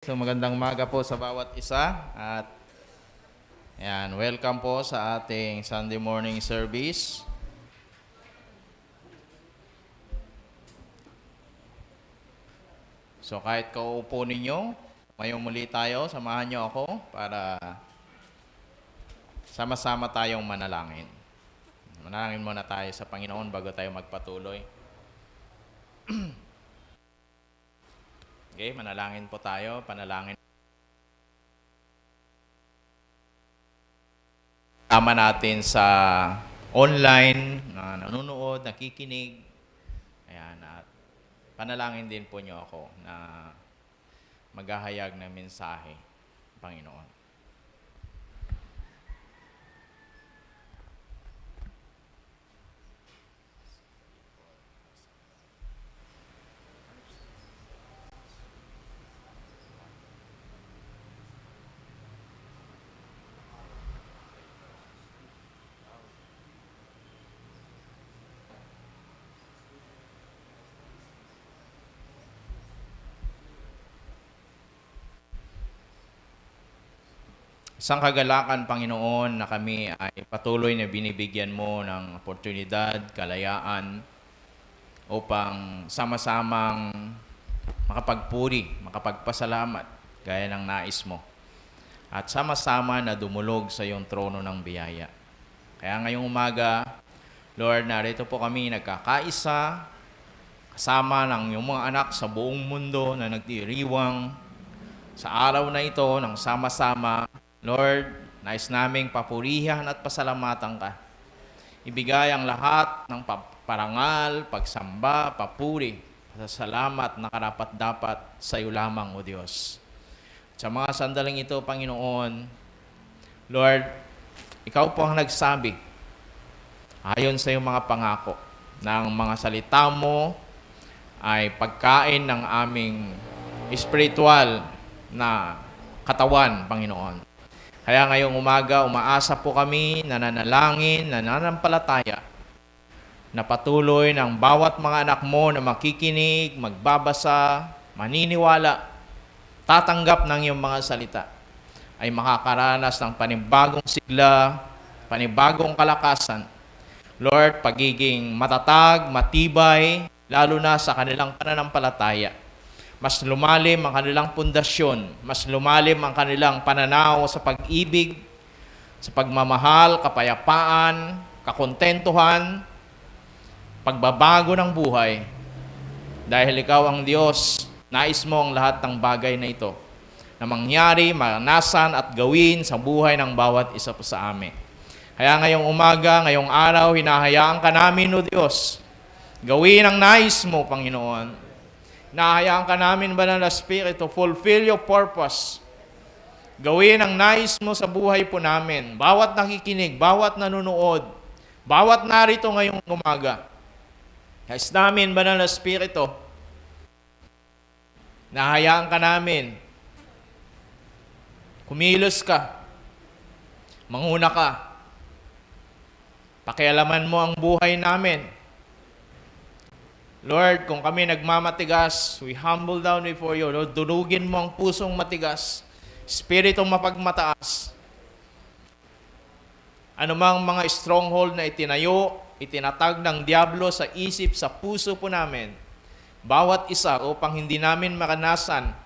So magandang umaga po sa bawat isa at welcome po sa ating Sunday morning service. So kahit kauupo ninyo, ngayong muli tayo, samahan niyo ako para sama-sama tayong manalangin. Manalangin muna tayo sa Panginoon bago tayo magpatuloy. Okay, manalangin po tayo, panalangin. Tama natin sa online na nanonood, nakikinig. Ayan, at panalangin din po niyo ako na maghahayag ng mensahe, Panginoon. Isang kagalakan, Panginoon, na kami ay patuloy na binibigyan mo ng oportunidad, kalayaan, upang sama-samang makapagpuri, makapagpasalamat, gaya ng nais mo. At sama-sama na dumulog sa iyong trono ng biyaya. Kaya ngayong umaga, Lord, narito po kami nagkakaisa, kasama ng iyong mga anak sa buong mundo na nagdiriwang sa araw na ito ng sama-sama. Lord, nais naming papurihan at pasalamatan ka. Ibigay ang lahat ng parangal, pagsamba, papuri, pasasalamat na karapat-dapat sa iyo lamang, O Diyos. Sa mga sandaling ito, Panginoon, Lord, ikaw po ang nagsabi, ayon sa iyong mga pangako, na ang mga salita mo ay pagkain ng aming espiritual na katawan, Panginoon. Kaya ngayong umaga, umaasa po kami, nananalangin, nananampalataya, na patuloy ng bawat mga anak mo na makikinig, magbabasa, maniniwala, tatanggap ng iyong mga salita, ay makakaranas ng panibagong sigla, panibagong kalakasan. Lord, pagiging matatag, matibay, lalo na sa kanilang pananampalataya. Mas lumalim ang kanilang pundasyon, mas lumalim ang kanilang pananaw sa pag-ibig, sa pagmamahal, kapayapaan, kakontentuhan, pagbabago ng buhay. Dahil ikaw ang Diyos, nais mo ang lahat ng bagay na ito na mangyari, maranasan at gawin sa buhay ng bawat isa po sa amin. Kaya ngayong umaga, ngayong araw, hinahayaan ka namin, O Diyos, gawin ang nais mo, Panginoon. Hinahayaan ka namin, Banal na Espiritu, fulfill your purpose. Gawin ang nais mo sa buhay po namin. Bawat nakikinig, bawat nanonood, bawat narito ngayong umaga. Nais namin, Banal na Espiritu, hinahayaan ka namin, kumilos ka, manguna ka, pakialaman mo ang buhay namin. Lord, kung kami nagmamatigas, we humble down before you. Lord, dunugin mo ang pusong matigas, spiritong mapagmataas. Anumang mga stronghold na itinayo, itinatag ng diablo sa isip, sa puso po namin, bawat isa upang hindi namin maranasan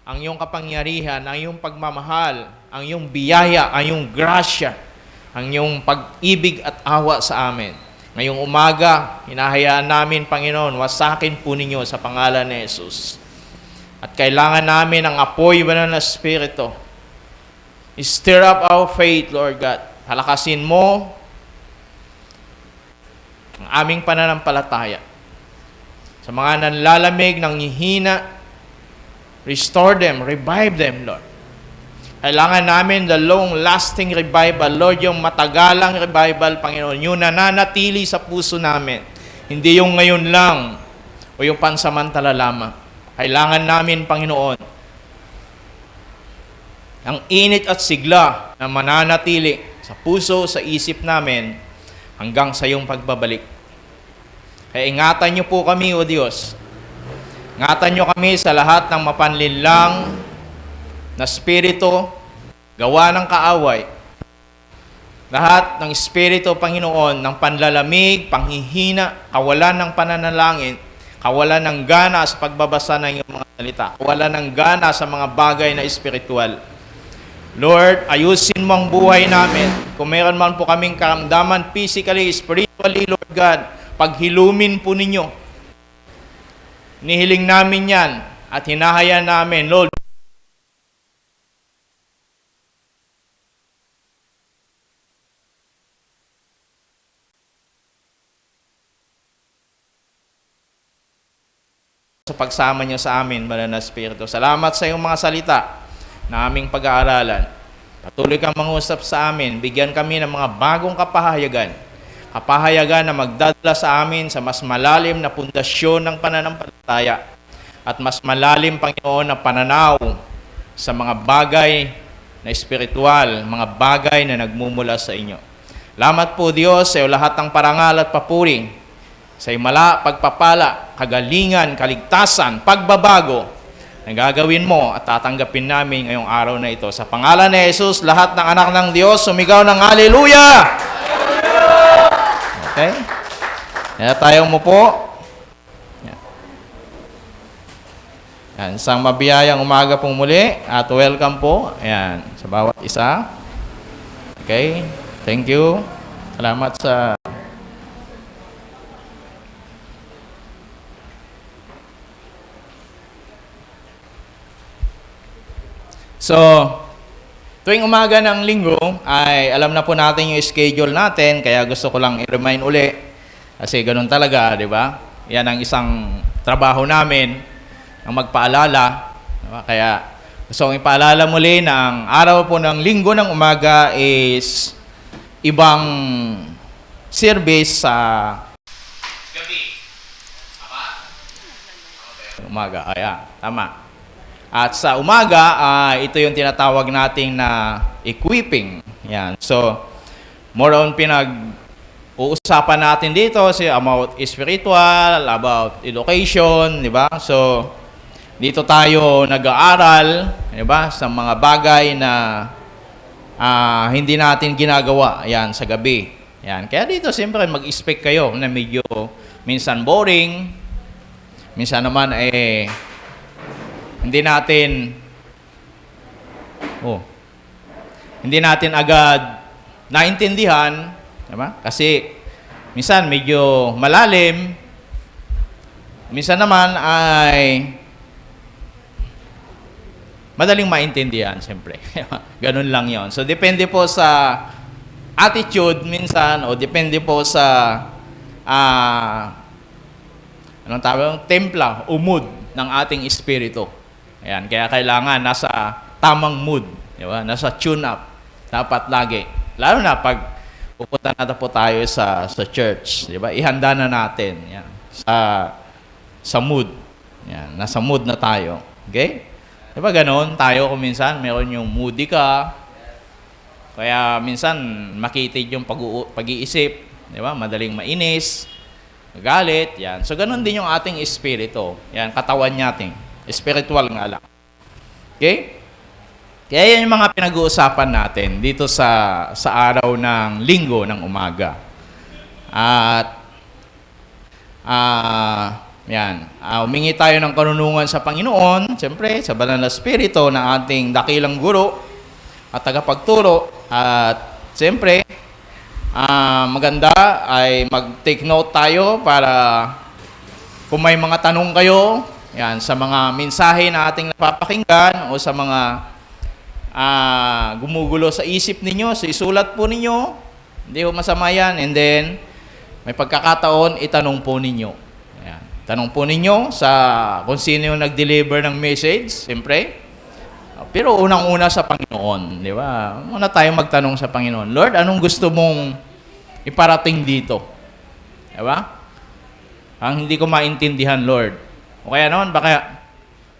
ang iyong kapangyarihan, ang iyong pagmamahal, ang iyong biyaya, ang iyong grasya, ang iyong pag-ibig at awa sa amin. Ngayong umaga, hinahayaan namin, Panginoon, wasakin po ninyo sa pangalan ni Jesus. At kailangan namin ang apoy, Banal na Espiritu. Stir up our faith, Lord God. Halakasin mo ang aming pananampalataya. Sa mga nanlalamig ng hihina, restore them, revive them, Lord. Kailangan namin the long-lasting revival, Lord, yung matagalang revival, Panginoon, yung nananatili sa puso namin. Hindi yung ngayon lang o yung pansamantala lamang. Kailangan namin, Panginoon, ang init at sigla na mananatili sa puso, sa isip namin, hanggang sa iyong pagbabalik. Kaya ingatan niyo po kami, O Diyos. Ingatan niyo kami sa lahat ng mapanlinlang, na spirito, gawa ng kaaway, lahat ng espiritu, Panginoon, ng panlalamig, panghihina, kawalan ng pananalangin, kawalan ng gana sa pagbabasa ng iyong mga salita, kawalan ng gana sa mga bagay na espiritual. Lord, ayusin mo ang buhay namin. Kung meron man po kaming karamdaman physically, spiritually, Lord God, paghilumin po ninyo. Nihiling namin yan at hinahayaan namin, Lord, sa pagsama niyo sa amin, Banal na Espiritu. Salamat sa iyong mga salita na aming pag-aaralan. Patuloy kang mangusap sa amin. Bigyan kami ng mga bagong kapahayagan. Kapahayagan na magdadala sa amin sa mas malalim na pundasyon ng pananampalataya at mas malalim, Panginoon, na pananaw sa mga bagay na espiritual, mga bagay na nagmumula sa inyo. Salamat po, Diyos, sa iyo lahat ng parangal at papuri, sa himala, pagpapala, kagalingan, kaligtasan, pagbabago na gagawin mo at tatanggapin namin ngayong araw na ito. Sa pangalan ni Jesus, lahat ng anak ng Diyos, sumigaw ng Hallelujah! Okay? Kaya tayo mo po. Yan. Isang mabiyayang umaga pong muli at welcome po. Ayan, sa bawat isa. Okay? Thank you. Salamat sa So, tuwing umaga ng linggo ay alam na po natin yung schedule natin, kaya gusto ko lang i-remind uli kasi ganun talaga, di ba? Yan ang isang trabaho namin, ang magpaalala. Diba? Kaya gusto kong ipaalala muli na ang araw po ng linggo ng umaga is ibang service sa gabi. Tama? Umaga, ayan, tama. At sa umaga, ito yung tinatawag nating na equipping. Yan. So, more on pinag-uusapan natin dito about spiritual, about education, di ba? So, dito tayo nag-aaral, di ba? Sa mga bagay na hindi natin ginagawa, yan, sa gabi. Yan. Kaya dito, siyempre, mag-expect kayo na medyo minsan boring, minsan naman hindi natin agad naintindihan, diba? Kasi minsan medyo malalim, minsan naman ay madaling maintindihan, siyempre. Ganun lang yon. So, depende po sa attitude minsan o depende po sa anong tawag? Templa o mood ng ating espiritu. Ayan, kaya kailangan nasa tamang mood, di ba? Nasa tune up dapat lagi. Lalo na pag pupunta na po tayo sa church, di ba? Ihanda na natin, yan, sa mood. Yan, nasa mood na tayo. Okay? Di ba ganoon tayo kung minsan meron yung moody ka, kaya minsan makitid yung pag-iisip, di ba? Madaling mainis, galit, yan. So, ganun din yung ating espiritu. Yan, katawan natin. Spiritual nga lang. Okay? Kaya yan yung mga pinag-uusapan natin dito sa araw ng linggo ng umaga. At, yan, humingi tayo ng karunungan sa Panginoon, siyempre, sa Banal na Espiritu ng ating dakilang guro at tagapagturo. At, siyempre, maganda ay mag-take note tayo para kung may mga tanong kayo, yan, sa mga mensahe na ating napapakinggan o sa mga gumugulo sa isip ninyo, so isulat po ninyo, hindi ko masama yan, and then may pagkakataon, itanong po ninyo. Yan. Tanong po ninyo sa kung sino yung nag-deliver ng message, siyempre. Pero unang-una sa Panginoon, di ba? Muna tayo magtanong sa Panginoon, Lord, anong gusto mong iparating dito? Di ba? Ang hindi ko maintindihan, Lord. O kaya naman, baka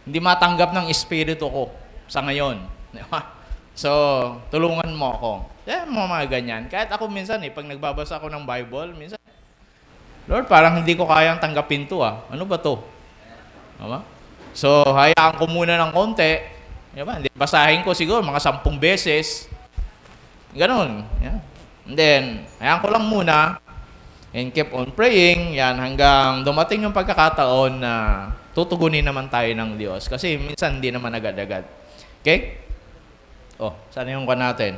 hindi matanggap ng espiritu ko sa ngayon. Di ba? So, tulungan mo ako. Mga ganyan. Kahit ako minsan, pag nagbabasa ako ng Bible, minsan, Lord, parang hindi ko kayang tanggapin to. Ano ba to? Di ba? So, hayaan ko muna ng konti. Di ba? Hindi, basahin ko siguro mga 10 beses. Ganon. Yeah. And then, hayaan ko lang muna and keep on praying. Yan, hanggang dumating yung pagkakataon na tutugunin naman tayo ng Diyos. Kasi minsan hindi naman agad-agad. Okay? Oh, saan yung natin?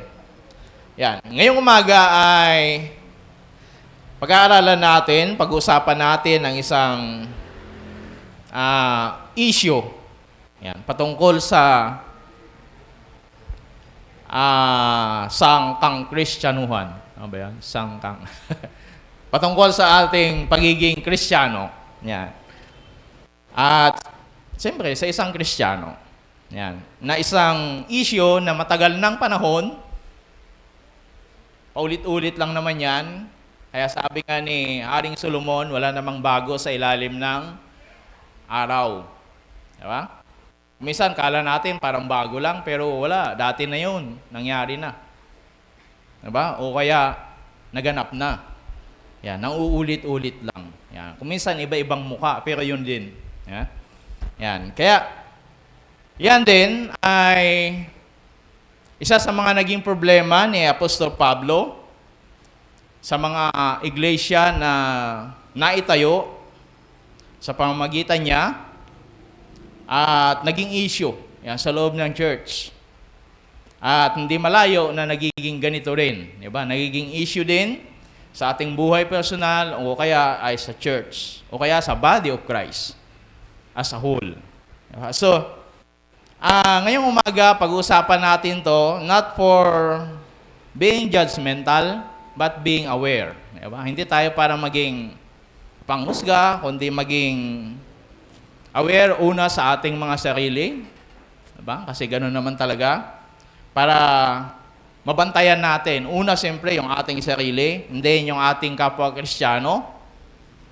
Yan. Ngayong umaga ay pag-aaralan natin, pag-uusapan natin ang isang issue. Yan, patungkol sa sangkang Kristyanuhan. Ano ba yan? Sangkang. Patungkol sa ating pagiging Kristiyano. Yan. At siyempre, sa isang Kristiyano. Yan. Na isang issue na matagal ng panahon, paulit-ulit lang naman yan. Kaya sabi nga ni Haring Solomon, wala namang bago sa ilalim ng araw. Diba? Minsan, kala natin parang bago lang, pero wala. Dati na yun. Nangyari na. Diba? O kaya, naganap na. Yan. Nauulit-ulit lang. Yan. Kung minsan, iba-ibang muka, pero yun din. Yan. Yan. Kaya, yan din ay isa sa mga naging problema ni Apostol Pablo sa mga iglesia na naitayo sa pamamagitan niya at naging issue yan, sa loob ng church. At hindi malayo na nagiging ganito rin. Diba? Nagiging issue din sa ating buhay personal o kaya ay sa church o kaya sa body of Christ as a whole. Diba? So, ngayong umaga, pag-uusapan natin to not for being judgmental, but being aware. Diba? Hindi tayo para maging panghusga, kundi maging aware una sa ating mga sarili. Diba? Kasi gano'n naman talaga. Para mabantayan natin. Una, siyempre, yung ating sarili. And then, yung ating kapwa Kristiyano.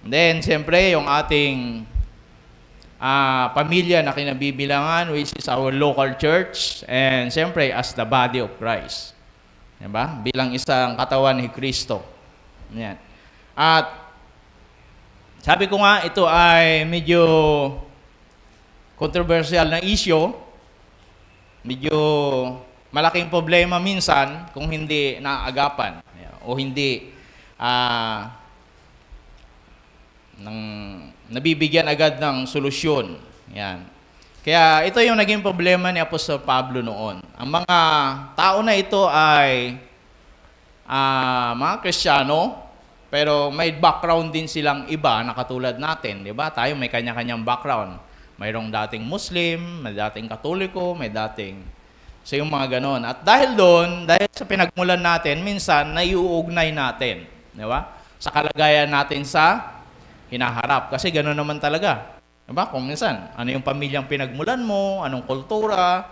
And then, siyempre, yung ating pamilya na kinabibilangan, which is our local church. And siyempre, as the body of Christ. Diba? Bilang isang katawan ni Kristo. Yan. At sabi ko nga, ito ay medyo controversial na issue. Medyo malaking problema minsan kung hindi naagapan o hindi nabibigyan agad ng solusyon. Yan. Kaya ito yung naging problema ni Apostol Pablo noon. Ang mga tao na ito ay mga Kristiyano, pero may background din silang iba na katulad natin. Di ba? Tayo may kanya-kanyang background. Mayroong dating Muslim, may dating Katoliko, may dating so yung mga ganon. At dahil doon, dahil sa pinagmulan natin, minsan naiuugnay natin. Di ba? Sa kalagayan natin sa hinaharap. Kasi ganon naman talaga. Diba? Kung minsan, ano yung pamilyang pinagmulan mo, anong kultura,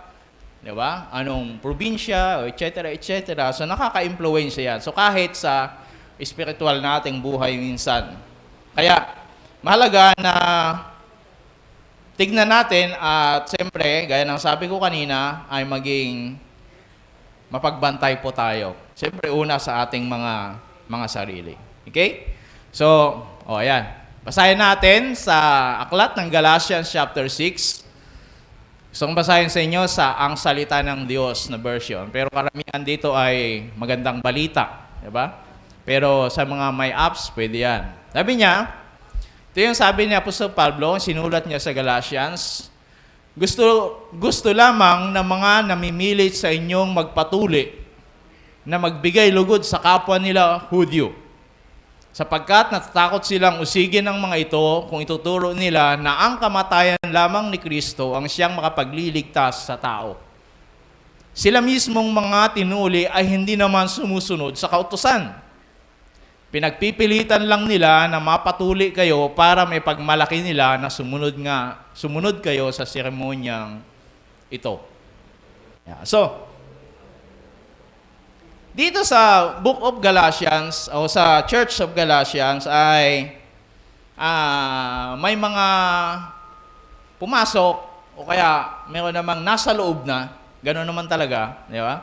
diba? Anong probinsya, etc., etc. So, nakaka-influence yan. So, kahit sa spiritual nating buhay minsan. Kaya, mahalaga na tignan natin at siyempre, gaya ng sabi ko kanina, ay maging mapagbantay po tayo. Siyempre, una sa ating mga sarili. Okay? So, ayan. Basahin natin sa aklat ng Galatians chapter 6. Gusto kong basahin sa inyo sa Ang Salita ng Diyos na version. Pero karamihan dito ay magandang balita. Diba? Pero sa mga may apps, pwede yan. Sabi niya, ito yung sabi ni Apostol Pablo, sinulat niya sa Galatians, gusto lamang ng mga namimilit sa inyong magpatuli na magbigay lugod sa kapwa nila Hudyo. Sapagkat natatakot silang usigin ng mga ito kung ituturo nila na ang kamatayan lamang ni Kristo ang siyang makapagliligtas sa tao. Sila mismong mga tinuli ay hindi naman sumusunod sa kautusan. Pinagpipilitan lang nila na mapatuli kayo para may pagmalaki nila na sumunod kayo sa seremonyang ito. Yeah. So, dito sa Book of Galatians o sa Church of Galatians ay may mga pumasok o kaya meron namang nasa loob na, gano'n naman talaga, di ba?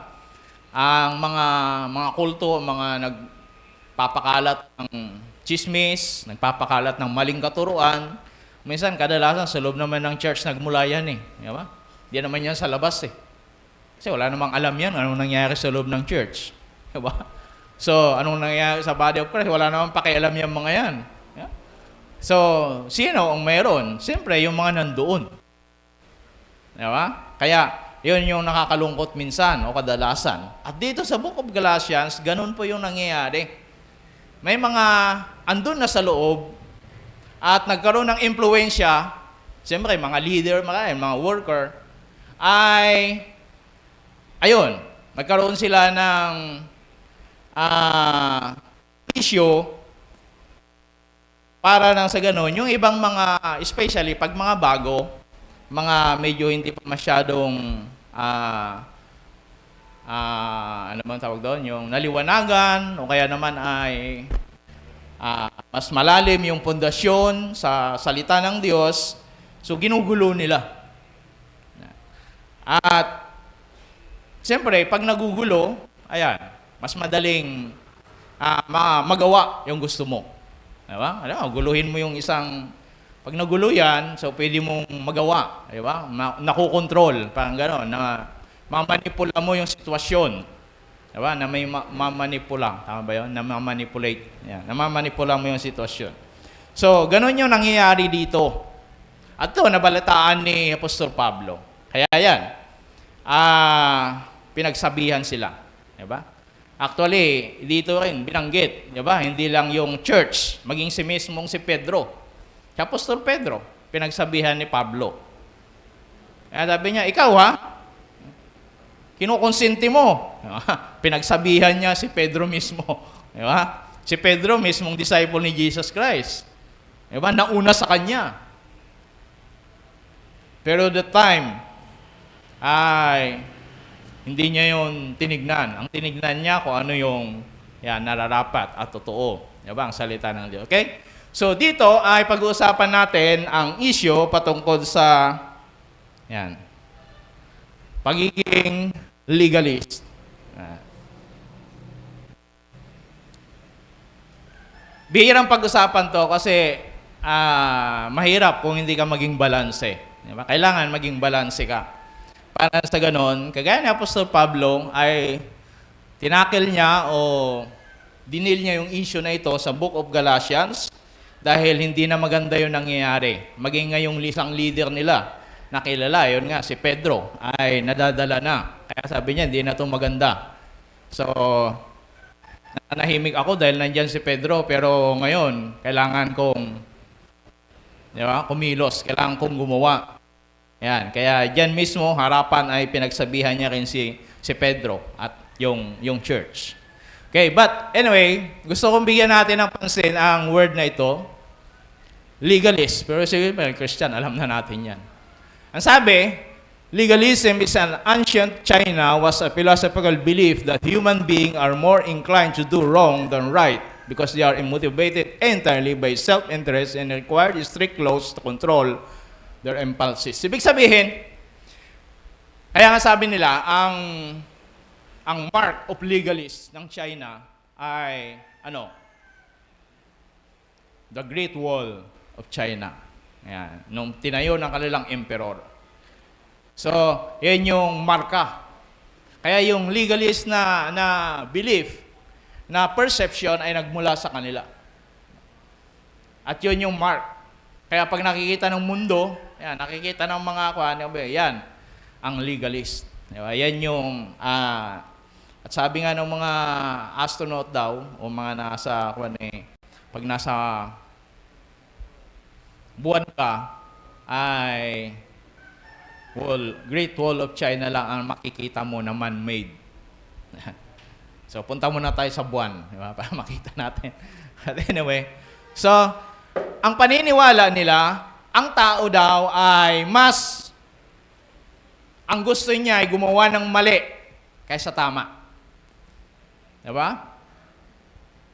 Ang mga kulto, mga nagpapakalat ng chismis, nagpapakalat ng maling katuruan, minsan kadalasan sa loob naman ng church nagmula yan eh, di ba? Hindi naman yan sa labas eh. Kasi wala namang alam yan, anong nangyayari sa loob ng church. Diba? So, anong nangyayari sa body of Christ, wala namang pakialam yung mga yan. Yeah? So, sino ang meron? Siyempre, yung mga nandoon. Diba? Kaya, yun yung nakakalungkot minsan o kadalasan. At dito sa Book of Galatians, ganun po yung nangyayari. May mga andun na sa loob at nagkaroon ng impluensya, siyempre, mga leader, mga worker, ay, ayun, nagkaroon sila ng issue para nang sa ganun, yung ibang mga, especially pag mga bago, mga medyo hindi pa masyadong, ano bang tawag doon, yung naliwanagan, o kaya naman ay mas malalim yung pundasyon sa salita ng Diyos, so ginugulo nila. At, siyempre, pag nagugulo, ayan, mas madaling magawa yung gusto mo. Diba? Guluhin mo yung isang, pag nagulo yan, so pwede mong magawa. Diba? Nakukontrol, parang gano'n, na mamanipula mo yung sitwasyon. Diba? Na may mamanipula. Tama ba yun? Na mamanipulate. Yan. Na mamanipula mo yung sitwasyon. So, gano'n yung nangyayari dito. At ito, nabalataan ni Apostol Pablo. Kaya yan, pinagsabihan sila. Diba? Actually, dito rin, binanggit. Diba? Hindi lang yung church, maging si mismong si Pedro. Si Apostol Pedro, pinagsabihan ni Pablo. Kaya sabi niya, ikaw ha, kinukonsinti mo. Diba? Pinagsabihan niya si Pedro mismo. Diba? Si Pedro mismong disciple ni Jesus Christ. Diba? Nauna sa kanya. Pero the time, ay hindi niya yung tinignan. Ang tinignan niya kung ano yung nararapat at totoo. Diba? Ang salita ng Diyos. Okay? So, dito ay pag-uusapan natin ang issue patungkol sa pagiging legalist. Bihirang pag-usapan to kasi mahirap kung hindi ka maging balanse. Diba? Kailangan maging balanse ka. Para sa ganon, kagaya ni Apostol Pablo ay tinakil niya o dinil niya yung issue na ito sa Book of Galatians dahil hindi na maganda yung nangyayari. Maging ngayong isang leader nila, nakilala, yun nga, si Pedro, ay nadadala na. Kaya sabi niya, hindi na ito maganda. So, nanahimik ako dahil nandyan si Pedro, pero ngayon, kailangan kong kumilos, kailangan kong gumawa. Yan, kaya diyan mismo harapan ay pinagsabihan niya rin si Pedro at yung church. Okay, but anyway, gusto kong bigyan natin ng pansin ang word na ito, legalist. Pero sige, Christian, alam na natin yan. Ang sabi, legalism is an ancient China was a philosophical belief that human beings are more inclined to do wrong than right because they are motivated entirely by self-interest and require strict laws to control their impulses. Ibig sabihin, kaya nga sabi nila, ang mark of legalist ng China ay, the Great Wall of China. Ayan, nung tinayo ng kanilang emperor. So, yan yung marka. Kaya yung legalist na belief, na perception ay nagmula sa kanila. At yun yung mark. Kaya pag nakikita ng mundo, nakikita ng mga yan, ang legalist. Diba? Yan yung, at sabi nga ng mga astronaut daw, o mga nasa, pag nasa buwan ka, ay, Great Wall of China lang ang makikita mo na man-made. So, punta muna tayo sa buwan, diba? Para makita natin. But anyway, so, ang paniniwala nila, ang tao daw ay ang gusto niya ay gumawa ng mali kaysa tama. Diba?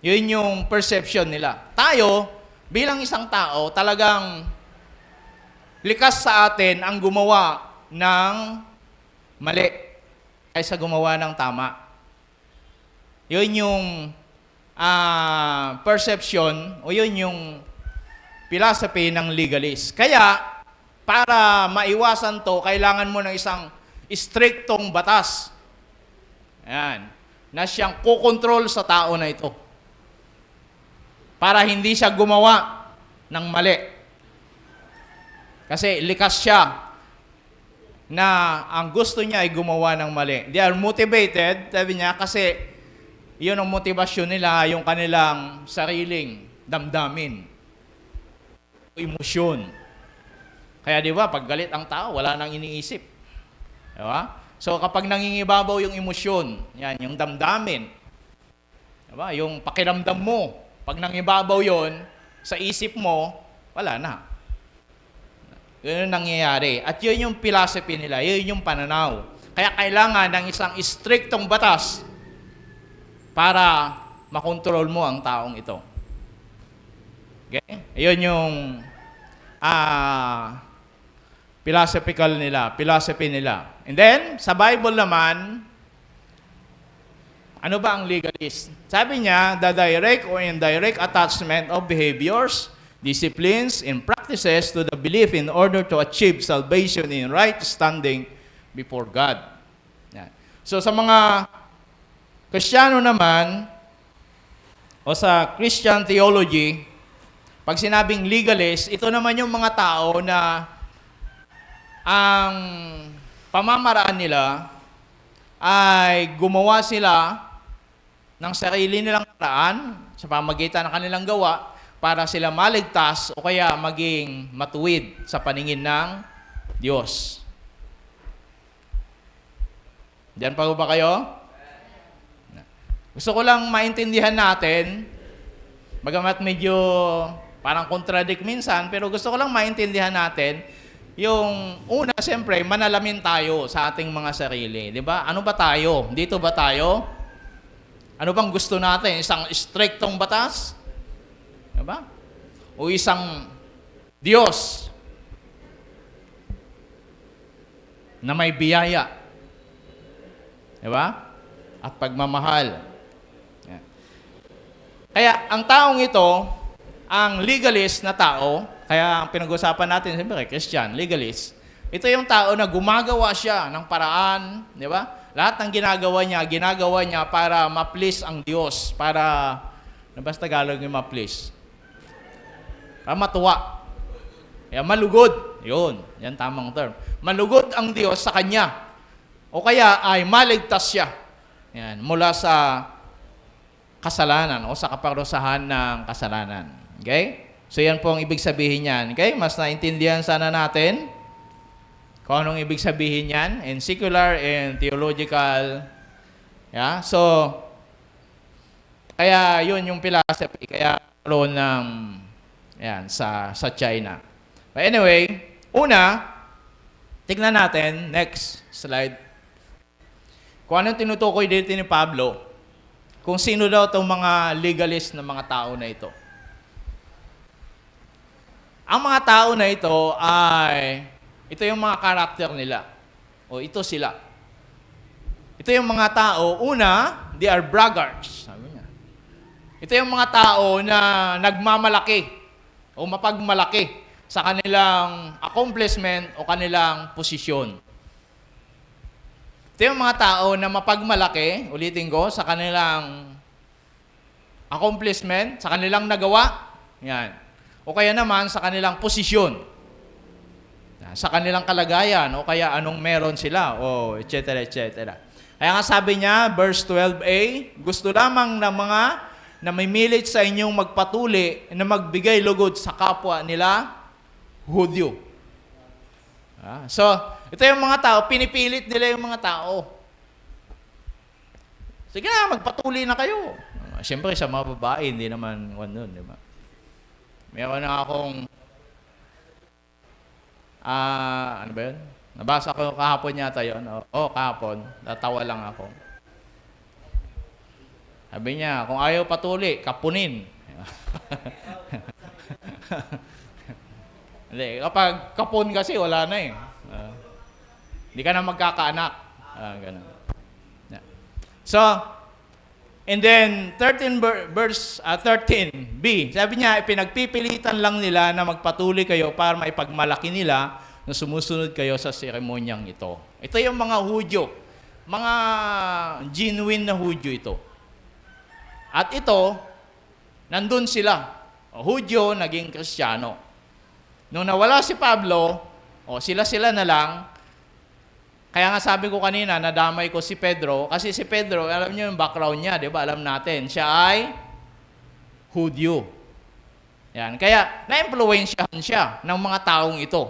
Yun yung perception nila. Tayo, bilang isang tao, talagang likas sa atin ang gumawa ng mali kaysa gumawa ng tama. Yun yung perception o yun yung philosophy ng legalist. Kaya, para maiwasan to, kailangan mo ng isang striktong batas. Ayan. Na siyang kukontrol sa tao na ito. Para hindi siya gumawa ng mali. Kasi likas siya na ang gusto niya ay gumawa ng mali. They are motivated, sabi niya, kasi yun ang motivasyon nila, yung kanilang sariling damdamin. Emosyon. Kaya di ba, pag galit ang tao, wala nang iniisip. Di ba? So kapag nangingibabaw yung emosyon, yan, yung damdamin, diba? Yung pakiramdam mo, pag nangibabaw yon sa isip mo, wala na. Yun yung nangyayari. At yun yung philosophy nila, yun yung pananaw. Kaya kailangan ng isang striktong batas para makontrol mo ang taong ito. Okay? Yun yung philosophy nila. And then, sa Bible naman, ano ba ang legalist? Sabi niya, the direct or indirect attachment of behaviors, disciplines, and practices to the belief in order to achieve salvation in right standing before God. Yan. So, sa mga Kristiyano naman, o sa Christian theology, pag sinabing legalist, ito naman yung mga tao na ang pamamaraan nila ay gumawa sila ng sarili nilang paraan sa pamagitan ng kanilang gawa para sila maligtas o kaya maging matuwid sa paningin ng Diyos. Diyan pa ba kayo? Gusto ko lang maintindihan natin, bagamat medyo parang contradict minsan, pero gusto ko lang maintindihan natin yung una, siyempre, manalamin tayo sa ating mga sarili. Di ba? Ano ba tayo? Dito ba tayo? Ano bang gusto natin? Isang striktong batas? Di ba? O isang Diyos na may biyaya? Di ba? At pagmamahal. Yan. Kaya, ang taong ito, ang legalist na tao, kaya ang pinag-usapan natin, siyempre, Christian, legalist, ito yung tao na gumagawa siya ng paraan, di ba? Lahat ng ginagawa niya para ma-please ang Diyos, para, basta Tagalog yung ma-please? Para matuwa. Kaya malugod. Yun, yan tamang term. Malugod ang Diyos sa kanya. O kaya ay maligtas siya. Yan, mula sa kasalanan o sa kaparusahan ng kasalanan. Okay? So yan po ang ibig sabihin niyan. Okay? Mas naintindihan sana natin kung anong ibig sabihin niyan in secular and theological. Yeah? So, kaya yun yung philosophy. Kaya roon ng yan, sa China. But anyway, una, tignan natin, next slide. Kung anong tinutukoy dito ni Pablo, kung sino daw itong mga legalist na mga tao na ito. Ang mga tao na ito ay, ito yung mga karakter nila. O ito sila. Ito yung mga tao, una, they are braggarts. Sabi niya. Ito yung mga tao na nagmamalaki o mapagmalaki sa kanilang accomplishment o kanilang posisyon. Ito yung mga tao na mapagmalaki, ulitin ko, sa kanilang accomplishment, sa kanilang nagawa. Yan. O kaya naman sa kanilang posisyon, sa kanilang kalagayan, o kaya anong meron sila, o etc. etc. Kaya nga sabi niya, verse 12a, gusto lamang ng mga na may milit sa inyong magpatuli na magbigay lugod sa kapwa nila, Hudyo. So, ito yung mga tao, pinipilit nila yung mga tao. Sige na, magpatuli na kayo. Siyempre, sa mga babae, hindi naman nun, di ba? Meron na akong, ano ba yun? Nabasa ko kahapon yata yun. Kahapon. Natawa lang ako. Sabi niya, kung ayaw patuli, kapunin. Hindi, kapag kapun kasi, wala na eh. Hindi ka na magkakaanak. Ganun. So, and then, 13b, sabi niya, ipinagpipilitan lang nila na magpatuloy kayo para maipagmalaki nila na sumusunod kayo sa seremonyang ito. Ito yung mga Hudyo. Mga genuine na Hudyo ito. At ito, nandun sila. Hudyo, naging Kristiyano. Nung nawala si Pablo, sila-sila na lang. Kaya nga sabi ko kanina, nadamay ko si Pedro. Kasi si Pedro, alam niyo yung background niya, di ba? Alam natin, siya ay Hudyo. Yan. Kaya, na-impluensyahan siya ng mga taong ito.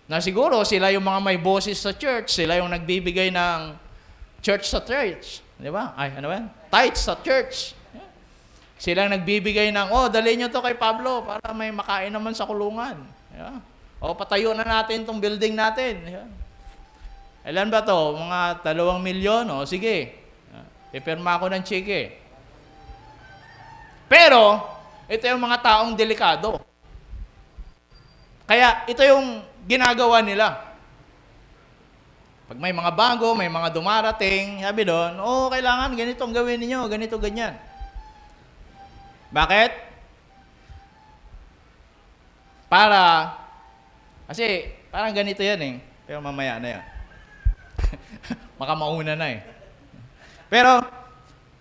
Na siguro, sila yung mga may boses sa church. Sila yung nagbibigay ng church sa church. Di ba? Tithes sa church. Yan. Sila yung nagbibigay ng, dalhin nyo to kay Pablo para may makain naman sa kulungan. Yan. Patayo na natin tong building natin. Yan. Ilan ba to? Mga 2 milyon? Sige. Pipirma ako ng cheque. Pero, ito yung mga taong delikado. Kaya, ito yung ginagawa nila. Pag may mga bago, may mga dumarating, sabi doon, kailangan ganito ang gawin niyo, ganito, ganyan. Bakit? Kasi parang ganito yan eh. Pero mamaya na yan. Baka mauna na eh. Pero,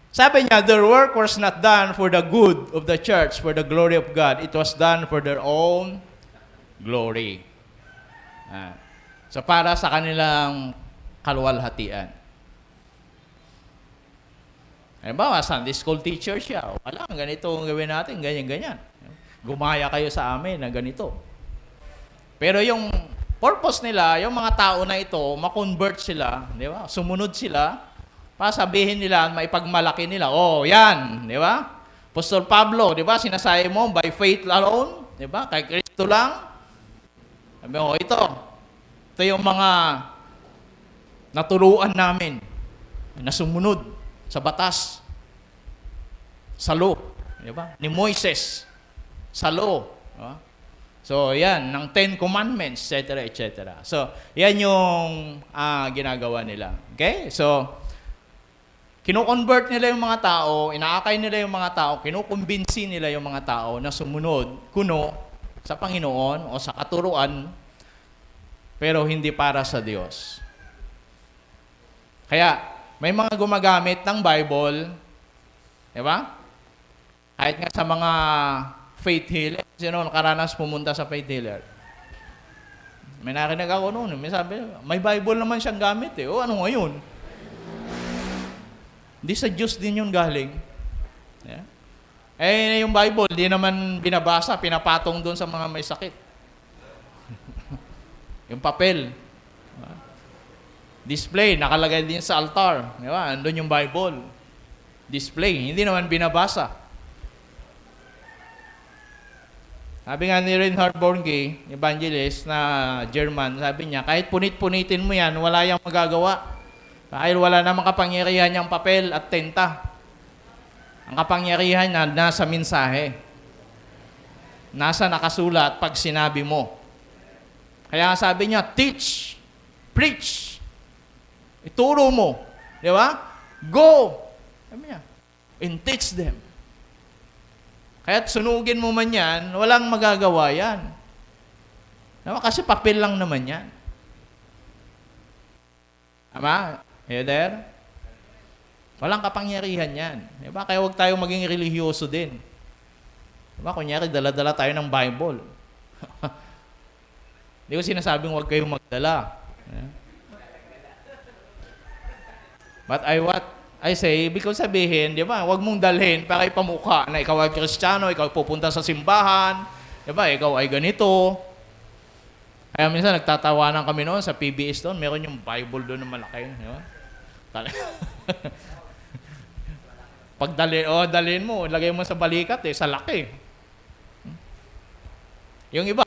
sabi niya, their work was not done for the good of the church, for the glory of God. It was done for their own glory. So, para sa kanilang kaluwalhatian. Halimbawa, Sunday school teacher siya. Wala, ganito ang gawin natin, ganyan-ganyan. Gumaya kayo sa amin na ganito. Pero yung purpose nila, yung mga tao na ito, ma-convert sila, di ba? Sumunod sila, para sabihin nila, maipagmalaki nila, yan, di ba? Apostol Pablo, di ba? Sinasabi mo, by faith alone, di ba? Kay Kristo lang. Sabi mo, ito yung mga naturuan namin na sumunod sa batas, sa law, di ba? Ni Moises, sa law, di ba? So, yan, ng 10 Commandments, etc., etc. So, yan yung ginagawa nila. Okay? So, kino-convert nila yung mga tao, inaakay nila yung mga tao, kinukumbinsi nila yung mga tao na sumunod kuno sa Panginoon o sa katuruan, pero hindi para sa Diyos. Kaya, may mga gumagamit ng Bible, di ba? Kahit nga sa mga faith healer. Sino nakaranas pumunta sa faith healer? May narinig ako noon. May sabi, may Bible naman siyang gamit eh. Ano ngayon? Hindi sa Diyos din yun galing. Yeah. Yung Bible, di naman binabasa, pinapatong doon sa mga may sakit. Yung papel. Display, nakalagay din sa altar. Di ba? Andun yung Bible. Display, hindi naman binabasa. Sabi nga ni Reinhard Bonnke, evangelist na German, sabi niya, kahit punit-punitin mo yan, wala yang magagawa. Dahil wala namang kapangyarihan yung papel at tinta. Ang kapangyarihan na nasa mensahe. Nasa nakasulat pag sinabi mo. Kaya sabi niya, teach, preach, ituro mo. Di ba? Go! Sabi niya, and teach them. Kaya't sunugin mo man yan, walang magagawa yan. Diba? Kasi papel lang naman yan. Tama? Are you there? Walang kapangyarihan yan. Diba? Kaya huwag tayo maging religyoso din. Diba? Kunyari, dala-dala tayo ng Bible. Hindi ko sinasabing huwag kayong magdala. But I say, because sabihin, di ba, huwag mong dalhin para ipamukha na ikaw ay Kristiyano, ikaw pupunta sa simbahan, di ba, ikaw ay ganito. Kaya minsan nagtatawanan kami noon sa PBS doon, meron yung Bible doon na malaki. Di ba? Pag dalhin mo, lagay mo sa balikat sa laki. Yung iba,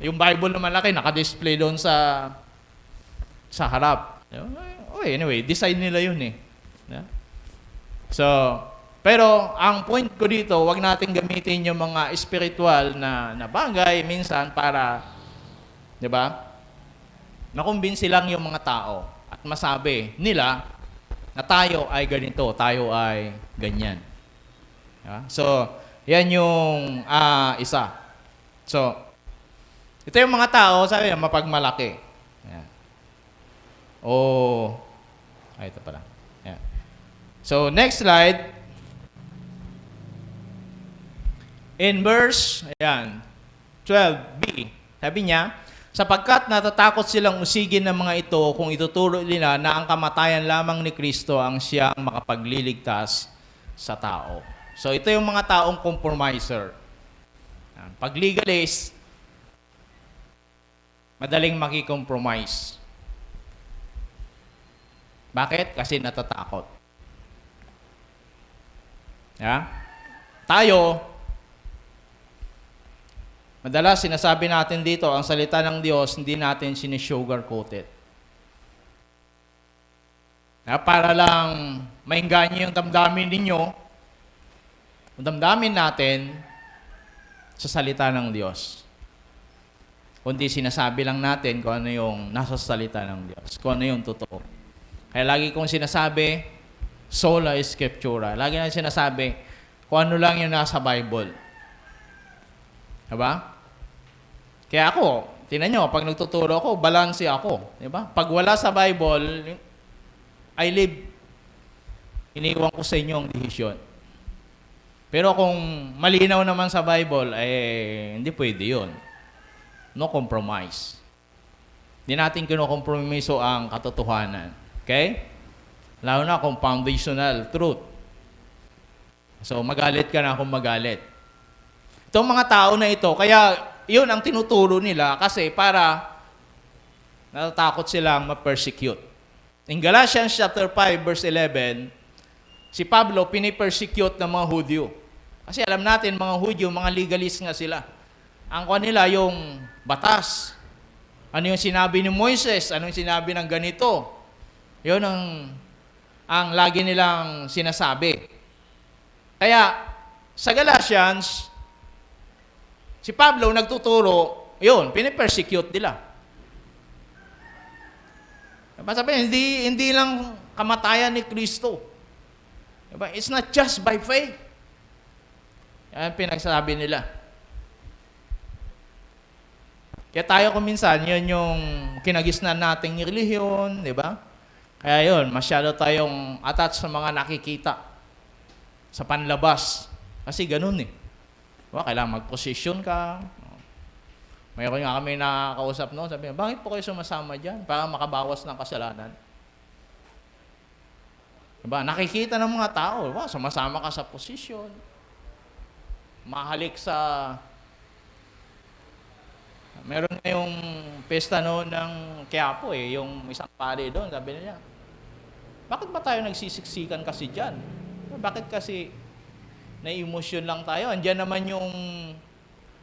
yung Bible na malaki, naka-display doon sa harap. Anyway, design nila yun eh. So, pero ang point ko dito, wag nating gamitin yung mga spiritual na bagay minsan para, di ba? Nakumbinsi lang yung mga tao at masabi nila na tayo ay ganito, tayo ay ganyan. Diba? So, yan yung isa. So, Ito yung mga tao, sabi niya, mapagmalaki. Ayan. Ito pala. Ayan. So, next slide. In verse, 12b, sabi niya, sapagkat natatakot silang usigin ng mga ito kung ituturo nila na ang kamatayan lamang ni Kristo ang siyang makapagliligtas sa tao. So, ito yung mga taong compromiser. Pag legalist, madaling makicompromise. Bakit? Kasi natatakot. Tayo, madalas sinasabi natin dito, ang salita ng Diyos, hindi natin sinisugarcoated. Para lang maingganyo yung damdamin ninyo, yung damdamin natin sa salita ng Diyos. Kundi sinasabi lang natin kung ano yung nasa salita ng Diyos, kung ano yung totoo. Kaya lagi kong sinasabi, sola scriptura. Lagi na sinasabi, kung ano lang yung nasa Bible. Diba? Kaya ako, tingnan nyo, pag nagtuturo ako, balanse ako. Diba? Pag wala sa Bible, I live, iniwan ko sa inyo ang desisyon. Pero kung malinaw naman sa Bible, hindi pwede yun. No compromise. Hindi natin kinukompromiso ang katotohanan. Okay? Lalo na kung foundational truth. So, magalit ka na kung magalit. Itong mga tao na ito, kaya yun ang tinuturo nila kasi para natatakot silang ma-persecute. In Galatians chapter 5, verse 11, si Pablo pinipersecute ng mga Hudyo. Kasi alam natin, mga Hudyo, mga legalist nga sila. Ang kanila yung batas. Ano yung sinabi ni Moises? Ano yung sinabi ng ganito? Yun ang lagi nilang sinasabi. Kaya, sa Galatians, si Pablo nagtuturo, yun, pinipersecute nila. Sabi, hindi lang kamatayan ni Kristo. Diba? It's not just by faith. Yan pinagsasabi nila. Kaya tayo kuminsan, yun yung kinagisnan nating relihiyon, di ba? Kaya yun, masyado tayong attached sa mga nakikita sa panlabas. Kasi ganun eh. Diba? Kailangan mag-position ka. Mayroon nga kami nakakausap noon, sabi niya, bakit po kayo sumasama dyan? Para makabawas ng kasalanan. Diba? Nakikita ng mga tao, diba? Sumasama ka sa posisyon. Mahalik sa... Meron na yung pesta noon ng Quiapo yung isang pare doon, sabi niya, bakit ba tayo nagsisiksikan kasi dyan? Bakit kasi na-emotion lang tayo? Andiyan naman yung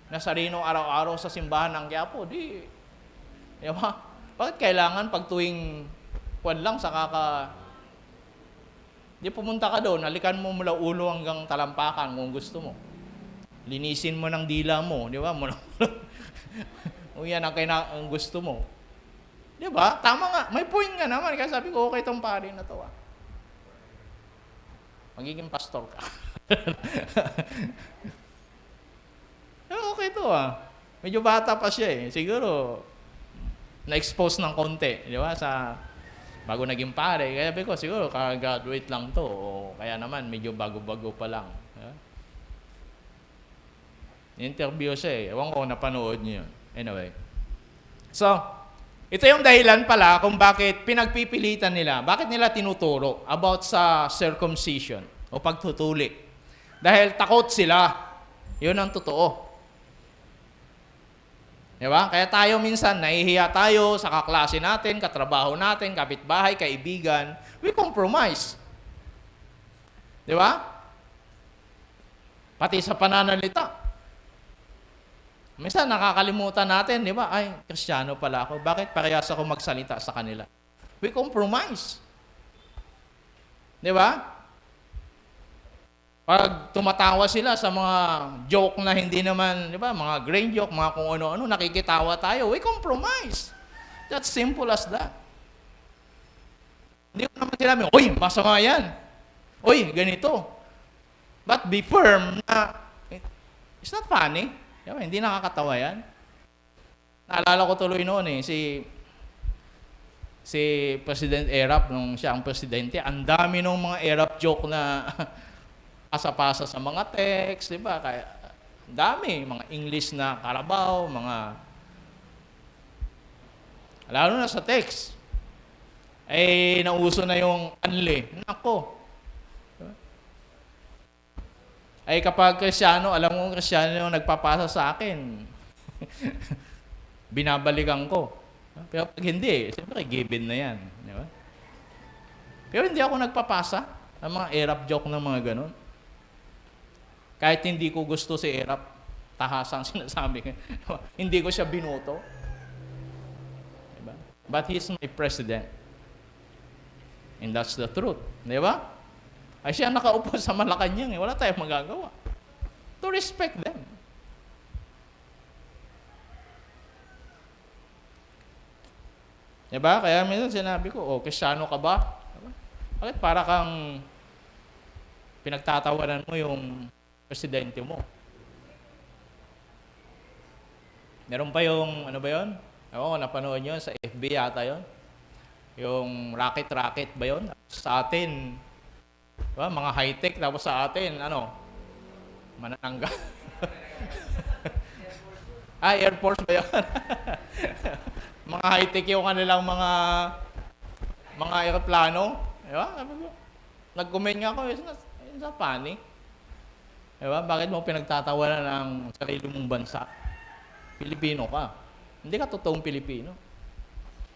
nasarino araw-araw sa simbahan ng Quiapo, di ba? Bakit kailangan pag tuwing kwan lang di pumunta ka doon, halikan mo mula ulo hanggang talampakan kung gusto mo. Linisin mo ng dila mo, di ba? O yan ang gusto mo. Di ba? Tama nga. May point nga naman. Kaya sabi ko, okay itong pare na to. Magiging pastor ka. Okay to Medyo bata pa siya Siguro, na-expose ng konti. Di ba? Bago naging pare. Kaya sabi ko, siguro, kaka-graduate lang to. O kaya naman, medyo bago-bago pa lang. Interview siya Ewan ko, napanood niyo yun. Anyway. So, ito yung dahilan pala kung bakit pinagpipilitan nila. Bakit nila tinuturo about sa circumcision o pagtutuli. Dahil takot sila. Yun ang totoo. Diba? Kaya tayo minsan, nahihiya tayo sa kaklase natin, katrabaho natin, kapitbahay, kaibigan. We compromise. Diba? Pati sa pananalita. Minsan, nakakalimutan natin, di ba? Ay, Kristiyano pala ako. Bakit parehas ako magsalita sa kanila? We compromise. Di ba? Pag tumatawa sila sa mga joke na hindi naman, di ba, mga grain joke, mga kung ano-ano, nakikitawa tayo, we compromise. That's simple as that. Hindi ko naman sinabi, uy, masama yan. Uy, ganito. But be firm na, it's not funny. Di ba? Hindi nakakatawa yan. Naalala ko tuloy noon si President Erap, nung siya ang presidente, ang dami nung mga Erap joke na pasa-pasa sa mga text, di ba? Kaya, dami, mga English na karabaw, lalo na sa text. Nauso na yung anli. Nako. Kapag Kristyano, alam mo Kristyano yung nagpapasa sa akin, binabalikan ko. Pero pag hindi, siyempre given na yan. Di ba? Pero hindi ako nagpapasa ng mga Erap joke ng mga ganun. Kahit hindi ko gusto si Erap, tahasang sinasabi ko. Hindi ko siya binoto. Diba? But he's my president. And that's the truth. Di ba? Ay siya nakaupo sa Malacanang. Wala tayong magagawa. To respect them. Diba? Kaya minsan sinabi ko, Kristyano ka ba? Diba? Bakit para kang pinagtatawanan mo yung presidente mo? Meron pa yung, ano ba yun? Oo, napanood nyo, sa FB yata yun. Yung racket ba yun? Sa atin, diba? Mga high-tech, tapos sa atin, mananangga. Air Force ba yun? Mga high-tech yung kanilang mga aeroplano. Diba? Nag-comment nga ako, sa panic. Diba? Bakit mo pinagtatawanan ng sarili mong bansa? Pilipino ka. Hindi ka totoong Pilipino.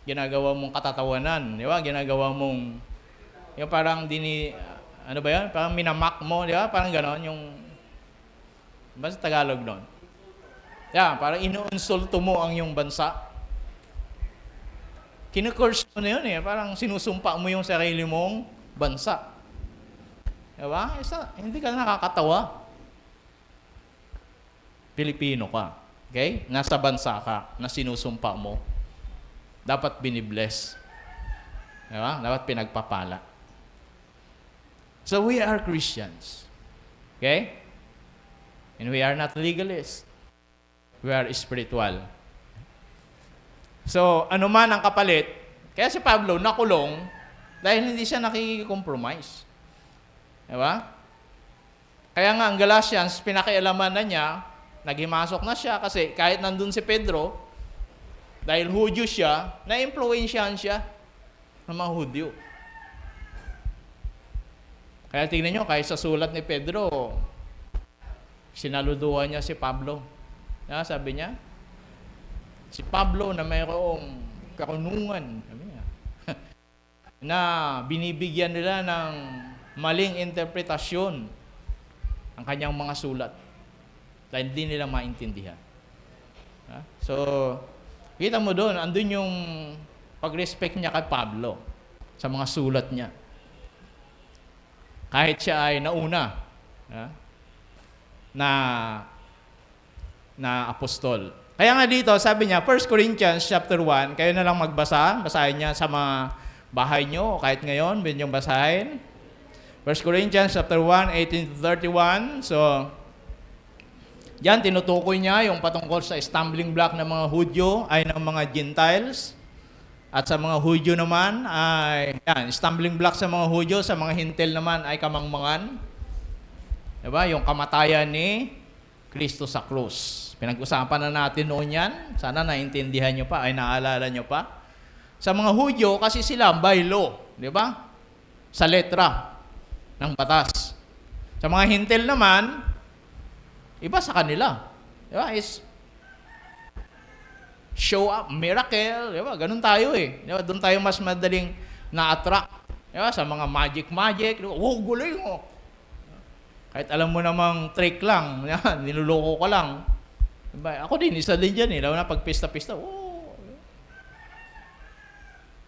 Ginagawa mong katatawanan. Diba? Ginagawa mong, yung parang ano ba yan? Parang minamak mo. Diba? Parang gano'n yung, basta Tagalog doon. Yeah, parang inuinsulto mo ang iyong bansa. Kinu-curse mo na yun Parang sinusumpa mo yung sarili mong bansa. Diba? Hindi ka nakakatawa. Pilipino ka. Okay? Nasa bansa ka na sinusumpa mo. Dapat binibless. Diba? Dapat pinagpapala. So we are Christians. Okay? And we are not legalists. We are spiritual. So, ano man ang kapalit, kaya si Pablo nakulong dahil hindi siya nakiki-compromise. Diba? Kaya nga ang Galatians, pinakialaman na niya, naghimasok na siya kasi kahit nandun si Pedro, dahil Hudyo siya, na-influensyahan siya ng mga Hudyo. Kaya tingnan nyo, kahit sa sulat ni Pedro, sinaluduhan niya si Pablo. Sabi niya, si Pablo na mayroong karunungan na binibigyan nila ng maling interpretasyon ang kanyang mga sulat dahil hindi nila maintindihan. So, kita mo doon, andun yung pag-respect niya kay Pablo sa mga sulat niya. Kahit siya ay nauna na apostol. Kaya nga dito, sabi niya, 1 Corinthians chapter 1, kayo na lang magbasa, basahin niya sa mga bahay niyo, kahit ngayon, pwede niyong basahin. 1 Corinthians chapter 1, 18-31. So, diyan, tinutukoy niya yung patungkol sa stumbling block ng mga Hudyo ay ng mga Gentiles. At sa mga Hudyo naman ay, stumbling block sa mga Hudyo, sa mga Hintil naman ay kamangmangan. Diba? Yung kamatayan ni Kristo sa krus. Pinag-usapan na natin noon yan. Sana naintindihan nyo pa, ay naalala nyo pa. Sa mga Hudyo, kasi sila by law, di ba? Sa letra ng batas. Sa mga Hintil naman, iba sa kanila. Di ba? Is show up, miracle, di ba? Ganun tayo Di ba? Doon tayo mas madaling na-attract. Di ba? Sa mga magic, di ba? Oh, guling mo. Kahit alam mo namang trick lang, yan, niluloko ka lang. Diba? Ako din, isa din dyan lalo na pag pista-pista. Oh.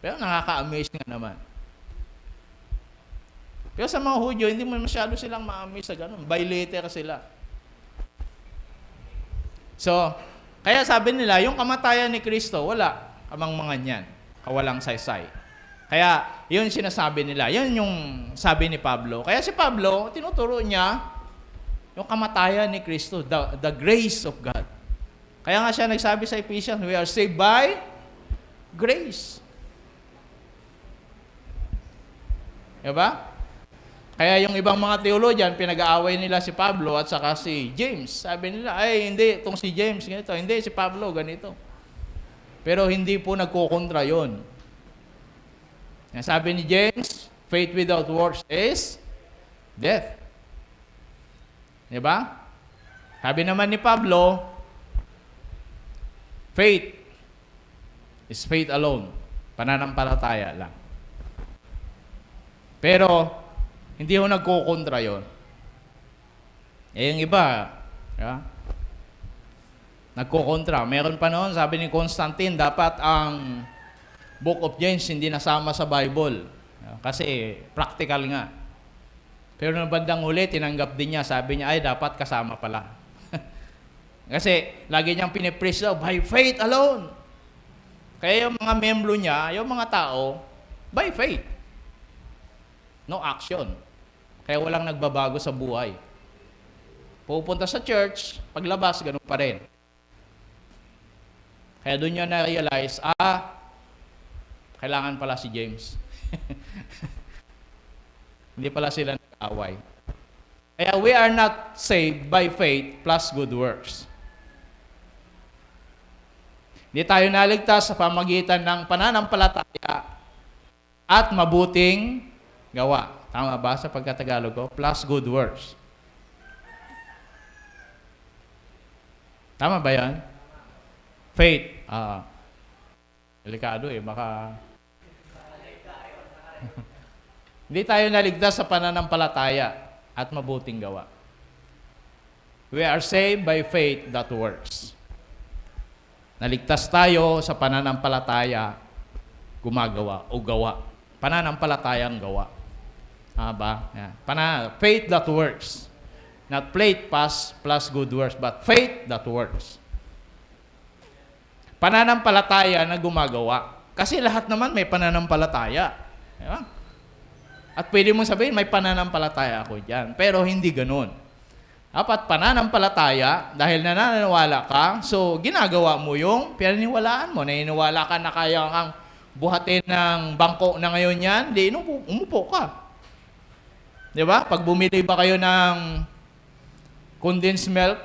Pero nakaka-amaze nga naman. Pero sa mga Hudyo, hindi mo masyado silang ma-amaze sa ganun. By letter sila. So, kaya sabi nila, yung kamatayan ni Kristo, wala kamangmangan yan. Kawalang saysay. Kaya, yun sinasabi nila. Yun yung sabi ni Pablo. Kaya si Pablo, tinuturo niya yung kamatayan ni Kristo, the grace of God. Kaya nga siya nagsabi sa Ephesians, we are saved by grace. Diba? Kaya yung ibang mga theologian, pinag-aaway nila si Pablo at saka si James. Sabi nila, ay hindi, itong si James ganito, hindi si Pablo ganito. Pero hindi po nagkukontra yun. Sabi ni James, faith without works is death. Diba? Sabi naman ni Pablo, faith is faith alone. Pananampalataya lang. Pero, hindi ho nagkukontra yun. Eh, yung iba, yeah, nagkukontra. Meron pa noon, sabi ni Constantine, dapat ang Book of James hindi nasama sa Bible. Kasi practical nga. Pero nung bandang huli, tinanggap din niya. Sabi niya, ay, dapat kasama pala. Kasi, lagi niyang pinipreach daw, by faith alone. Kaya yung mga membro niya, yung mga tao, by faith. No action. Kaya walang nagbabago sa buhay. Pupunta sa church, paglabas, ganun pa rin. Kaya doon niya na-realize, kailangan pala si James. Hindi pala sila nag-away. Kaya we are not saved by faith plus good works. Hindi tayo naligtas sa pamagitan ng pananampalataya at mabuting gawa. Tama ba sa pagkatagalog ko? Plus good works. Tama ba yan? Faith. Delikado baka... Hindi tayo naligtas sa pananampalataya at mabuting gawa. We are saved by faith that works. Naligtas tayo sa pananampalataya, gumagawa o gawa. Pananampalatayang gawa. Ba? Yeah. Faith that works. Not faith plus good works, but faith that works. Pananampalataya na gumagawa. Kasi lahat naman may pananampalataya. Diba? At pwede mong sabihin, may pananampalataya ako dyan. Pero hindi ganun. Dapat pananampalataya, dahil naniniwala ka, so ginagawa mo yung pinaniwalaan mo. Naniniwala ka na kaya kang buhatin ng bangko na ngayon yan, di umupo ka. Diba? Pag bumili ba kayo ng condensed milk,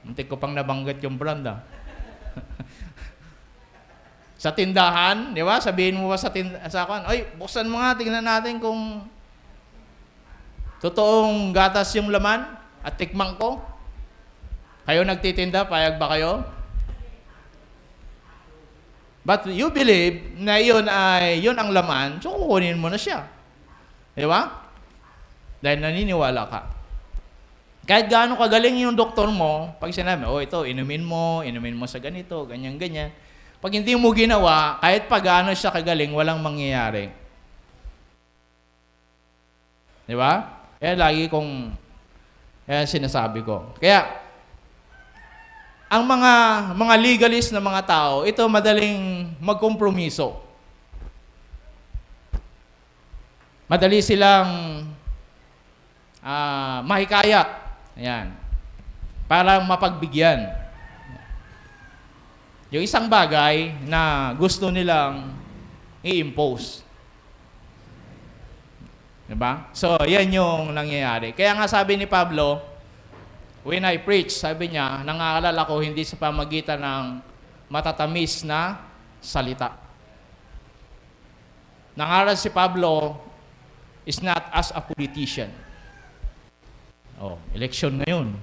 hindi ko pang nabanggit yung brand sa tindahan, di ba? Sabihin mo ba sa tindahan, ay, buksan mo nga, tingnan natin kung totoong gatas yung laman at tikman ko. Kayo nagtitinda, payag ba kayo? But you believe na yun ang laman, so kukunin mo na siya. Di ba? Dahil naniniwala ka. Kahit gaano kagaling yung doktor mo, pag sinabi, ito, inumin mo sa ganito, ganyan. Pag hindi mo ginawa, kahit pa gaano siya kagaling, walang mangyayari. Di ba? Kaya lagi kong sinasabi ko. Kaya, ang mga legalist na mga tao, ito madaling magkompromiso. Madali silang mahikayat. Ayan. Para mapagbigyan. Yung isang bagay na gusto nilang i-impose. Diba? So, yan yung nangyayari. Kaya nga sabi ni Pablo, when I preach, sabi niya, nangangalala ko hindi sa pamagitan ng matatamis na salita. Nangaral si Pablo is not as a politician. Election ngayon.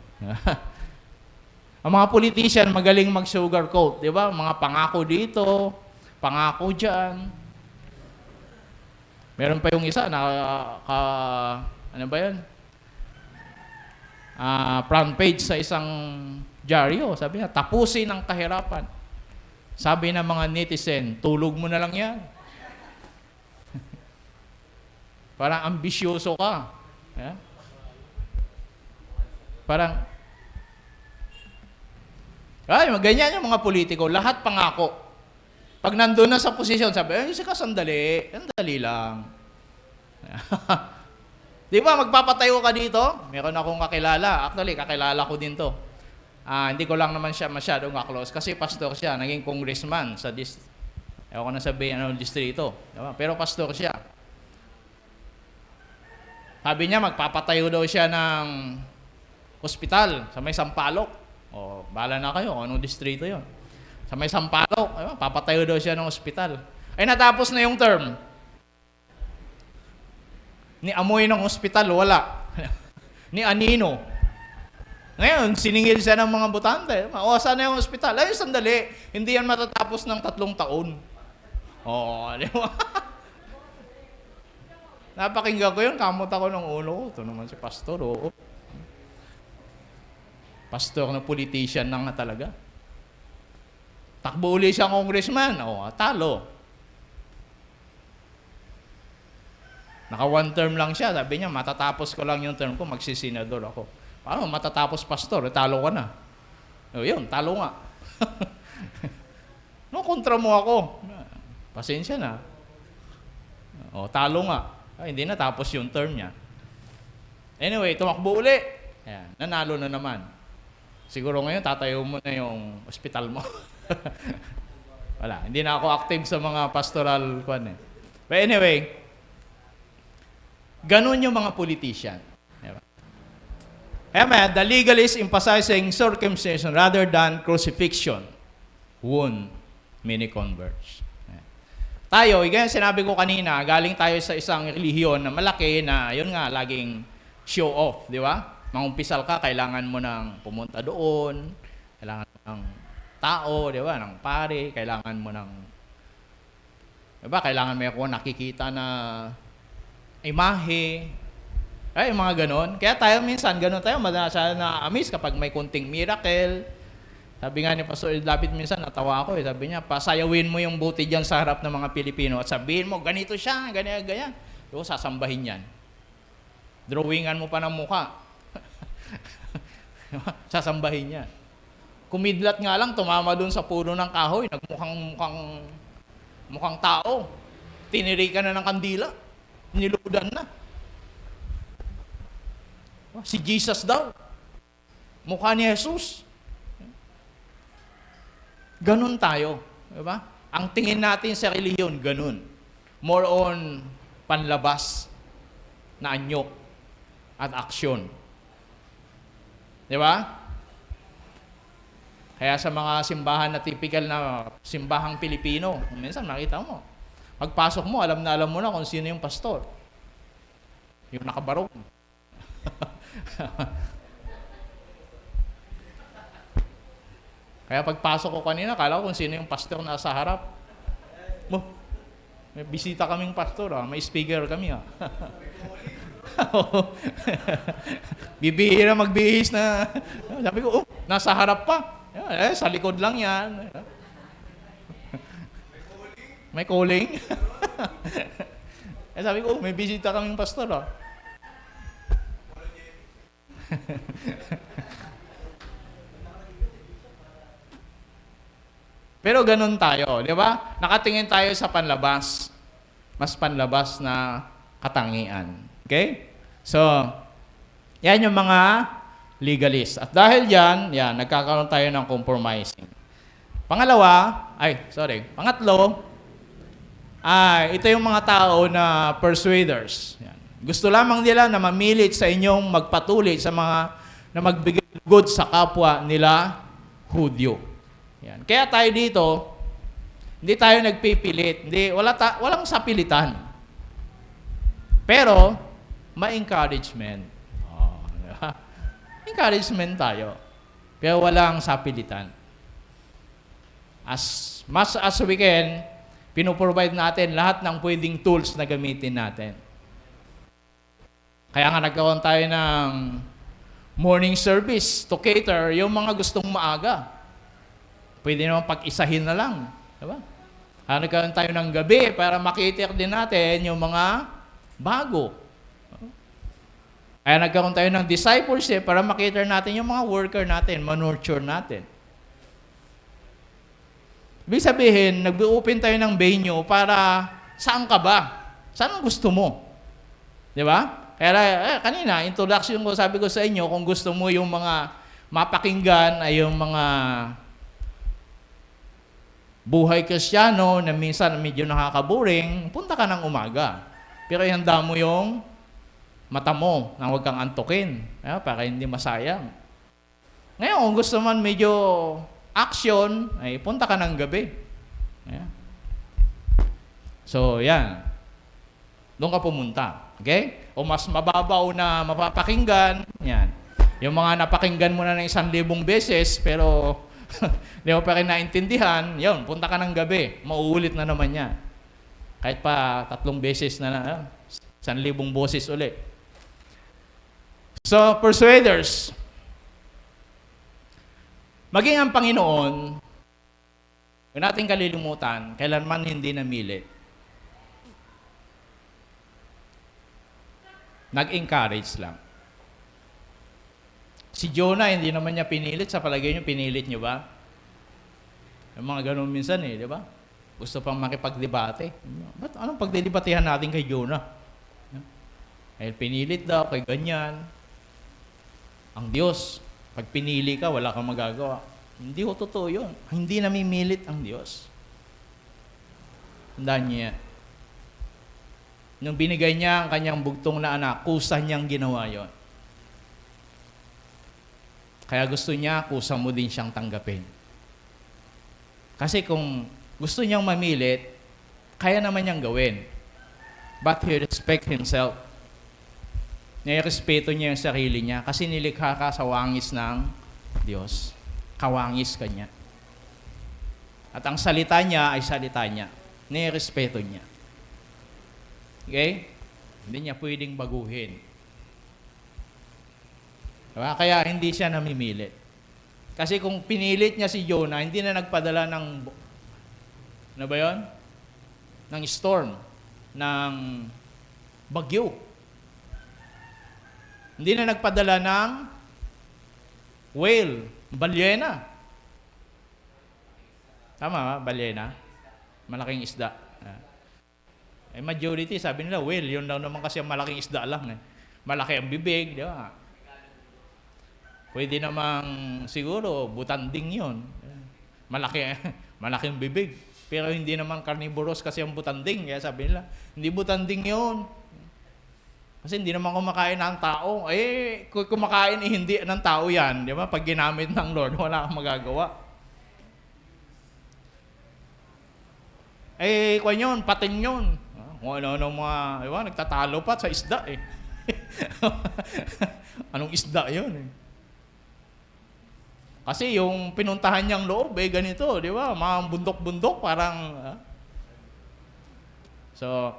Ang mga politician magaling mag-sugarcoat, di ba? Mga pangako dito, pangako dyan. Meron pa yung isa na, ano ba yan? Front page sa isang dyaryo. Sabi niya, tapusin ang kahirapan. Sabi ng mga netizen, tulog mo na lang yan. Parang ambisyoso ka. Yeah? Parang, ganyan yung mga politiko, lahat pangako. Pag nandun na sa posisyon, sabi, sandali lang. Di ba, magpapatayo ka dito? Meron akong kakilala. Actually, kakilala ko din to. Hindi ko lang naman siya masyadong ka-close kasi pastor siya, naging congressman sa ewan ko na sabihin anong distrito. Diba? Pero pastor siya. Sabi niya, magpapatayo daw siya ng ospital sa may Sampaloc. O, bahala na kayo kung anong distrito yon. Sa may Sampaloc, papatayo daw siya ng ospital. Ay, natapos na yung term. Ni amoy ng ospital, wala. Ni anino. Ngayon, siningil siya ng mga botante. Saan na yung ospital? Ay, sandali. Hindi yan matatapos ng 3 taon. Di ba? Napakinggan ko yun, kamot ako ng ulo ko. Ito naman si pastor, Pastor na politician na nga talaga. Takbo uli siyang congressman. Talo. Naka 1 term lang siya. Sabi niya, matatapos ko lang yung term ko, magsisenador ako. Paano matatapos pastor? Talo ka na. Yun, talo nga. Kontra mo ako. Pasensya na. Talo nga. Hindi na tapos yung term niya. Anyway, tumakbo uli. Ayan, nanalo na naman. Siguro ngayon, tatayo mo na yung ospital mo. Wala, hindi na ako active sa mga pastoral kwan eh. But anyway, ganun yung mga politician. Diba? The legalist emphasizing circumcision rather than crucifixion won many converts. Tayo, ganyan sinabi ko kanina, galing tayo sa isang relihiyon na malaki na, yun nga, laging show off, di ba? Mangumpisal ka, kailangan mo ng pumunta doon, kailangan mo ng tao, di ba? Ng pare, kailangan mo ng, di ba? Kailangan may ako nakikita na imahe, ay, mga ganon. Kaya tayo minsan, ganon tayo, madasa na amis kapag may kunting miracle. Sabi nga ni Pastor David minsan, natawa ako Sabi niya, pasayawin mo yung buti dyan sa harap ng mga Pilipino at sabihin mo, ganito siya, ganyan. Yung sasambahin yan. Drawingan mo pa ng mukha. Sasambahin niya. Kumidlat nga lang, tumama dun sa puno ng kahoy, mukhang tao. Tinirikan na ng kandila. Niludan na. Si Jesus daw. Mukha ni Jesus. Ganun tayo. Diba? Ang tingin natin sa reliyon, ganun. More on panlabas na anyo at aksyon. Diba? Kaya sa mga simbahan na typical na simbahang Pilipino, minsan makita mo, pagpasok mo, alam mo na kung sino yung pastor. Yung nakabarong. Kaya pagpasok ko kanina, kala ko kung sino yung pastor na sa harap. May bisita kaming pastor, may speaker kami. Bibihira magbihis na. Sabi ko, nasa harap pa. Sa likod lang yan. May calling. Sabi ko, may bisita kaming pastor. Pero ganun tayo, di ba? Nakatingin tayo sa panlabas. Mas panlabas na katangian. Okay? So, yan yung mga legalist. At dahil yan, nagkakaroon tayo ng compromising. Pangatlo, ito yung mga tao na persuaders. Yan. Gusto lamang nila na mamilit sa inyong magpatuloy sa mga na magbigay good sa kapwa nila Hudyo. Yan. Kaya tayo dito, hindi tayo nagpipilit. Walang sapilitan. Pero, ma-encouragement. Encouragement tayo. Pero walang sapilitan. As much as we can, pinoprovide natin lahat ng pwedeng tools na gamitin natin. Kaya nga nagkaroon tayo ng morning service to cater yung mga gustong maaga. Pwede naman pag-isahin na lang. Diba? Nagkaroon tayo ng gabi para makiter din natin yung mga bago. Kaya nagkaroon tayo ng discipleship para makiter natin yung mga worker natin, manurture natin. Ibig sabihin, nag-open tayo ng venue para saan ka ba? Saan ang gusto mo? Di ba? Kaya kanina, introduction ko, sabi ko sa inyo, kung gusto mo yung mga mapakinggan ay yung mga buhay Kristiyano na minsan medyo nakakaboring, punta ka ng umaga. Pero ihanda mo yung mata mo na huwag kang antukin, para hindi masayang. Ngayon, kung gusto man medyo action, ay punta ka ng gabi. Ayan. So, yan. Doon ka pumunta. Okay? O mas mababaw na mapapakinggan, yan. Yung mga napakinggan mo na ng 1,000 beses, pero hindi mo pa rin naintindihan, yun, punta ka ng gabi, mauulit na naman yan. Kahit pa 3 beses na 1,000 boses ulit. So, persuaders, maging ang Panginoon, huwag natin kalilimutan, kailanman hindi namilit. Nag-encourage lang. Si Jonah, hindi naman niya pinilit. Sa palagay niyo, pinilit niyo ba? Yung mga ganun minsan di ba? Gusto pang makipagdebate. Ba't anong pagdidebatehan natin kay Jonah? Eh, pinilit daw, kay ganyan. Ang Diyos, pag pinili ka, wala kang magagawa. Hindi ko totoo yun. Hindi namimilit ang Diyos. Tandaan niya yan. Nung binigay niya ang kanyang bugtong na anak, kusa niyang ginawa yon. Kaya gusto niya, kusa mo din siyang tanggapin. Kasi kung gusto niyang mamilit, kaya naman niyang gawin. But he respect himself. Nirespeto niya yung sarili niya kasi nilikha ka sa wangis ng Diyos. Kawangis ka niya. At ang salita niya ay salita niya. Nirespeto niya. Okay? Hindi niya pwedeng baguhin. Diba? Kaya hindi siya namimilit. Kasi kung pinilit niya si Jonah, hindi na nagpadala ng, ano ba yun? Ng storm, ng bagyo. Hindi na nagpadala ng whale, balyena. Tama ba? Balyena? Malaking isda. Majority, sabi nila, whale, yun lang naman kasi ang malaking isda lang. Malaki ang bibig, di ba? Pwede namang siguro butanding yun. Malaking bibig. Pero hindi naman carnivorous kasi ang butanding. Kaya sabi nila, hindi butanding yun. Kasi hindi naman kumakain ng tao. Kung kumakain hindi ng tao yan. Di ba? Pag ginamit ng Lord, wala kang magagawa. Kung yun, pating yun. Kung ano mga, di ba? Nagtatalo pa sa isda Anong isda yun Kasi yung pinuntahan niyang loob, ganito, di ba? Mga bundok-bundok, parang... So,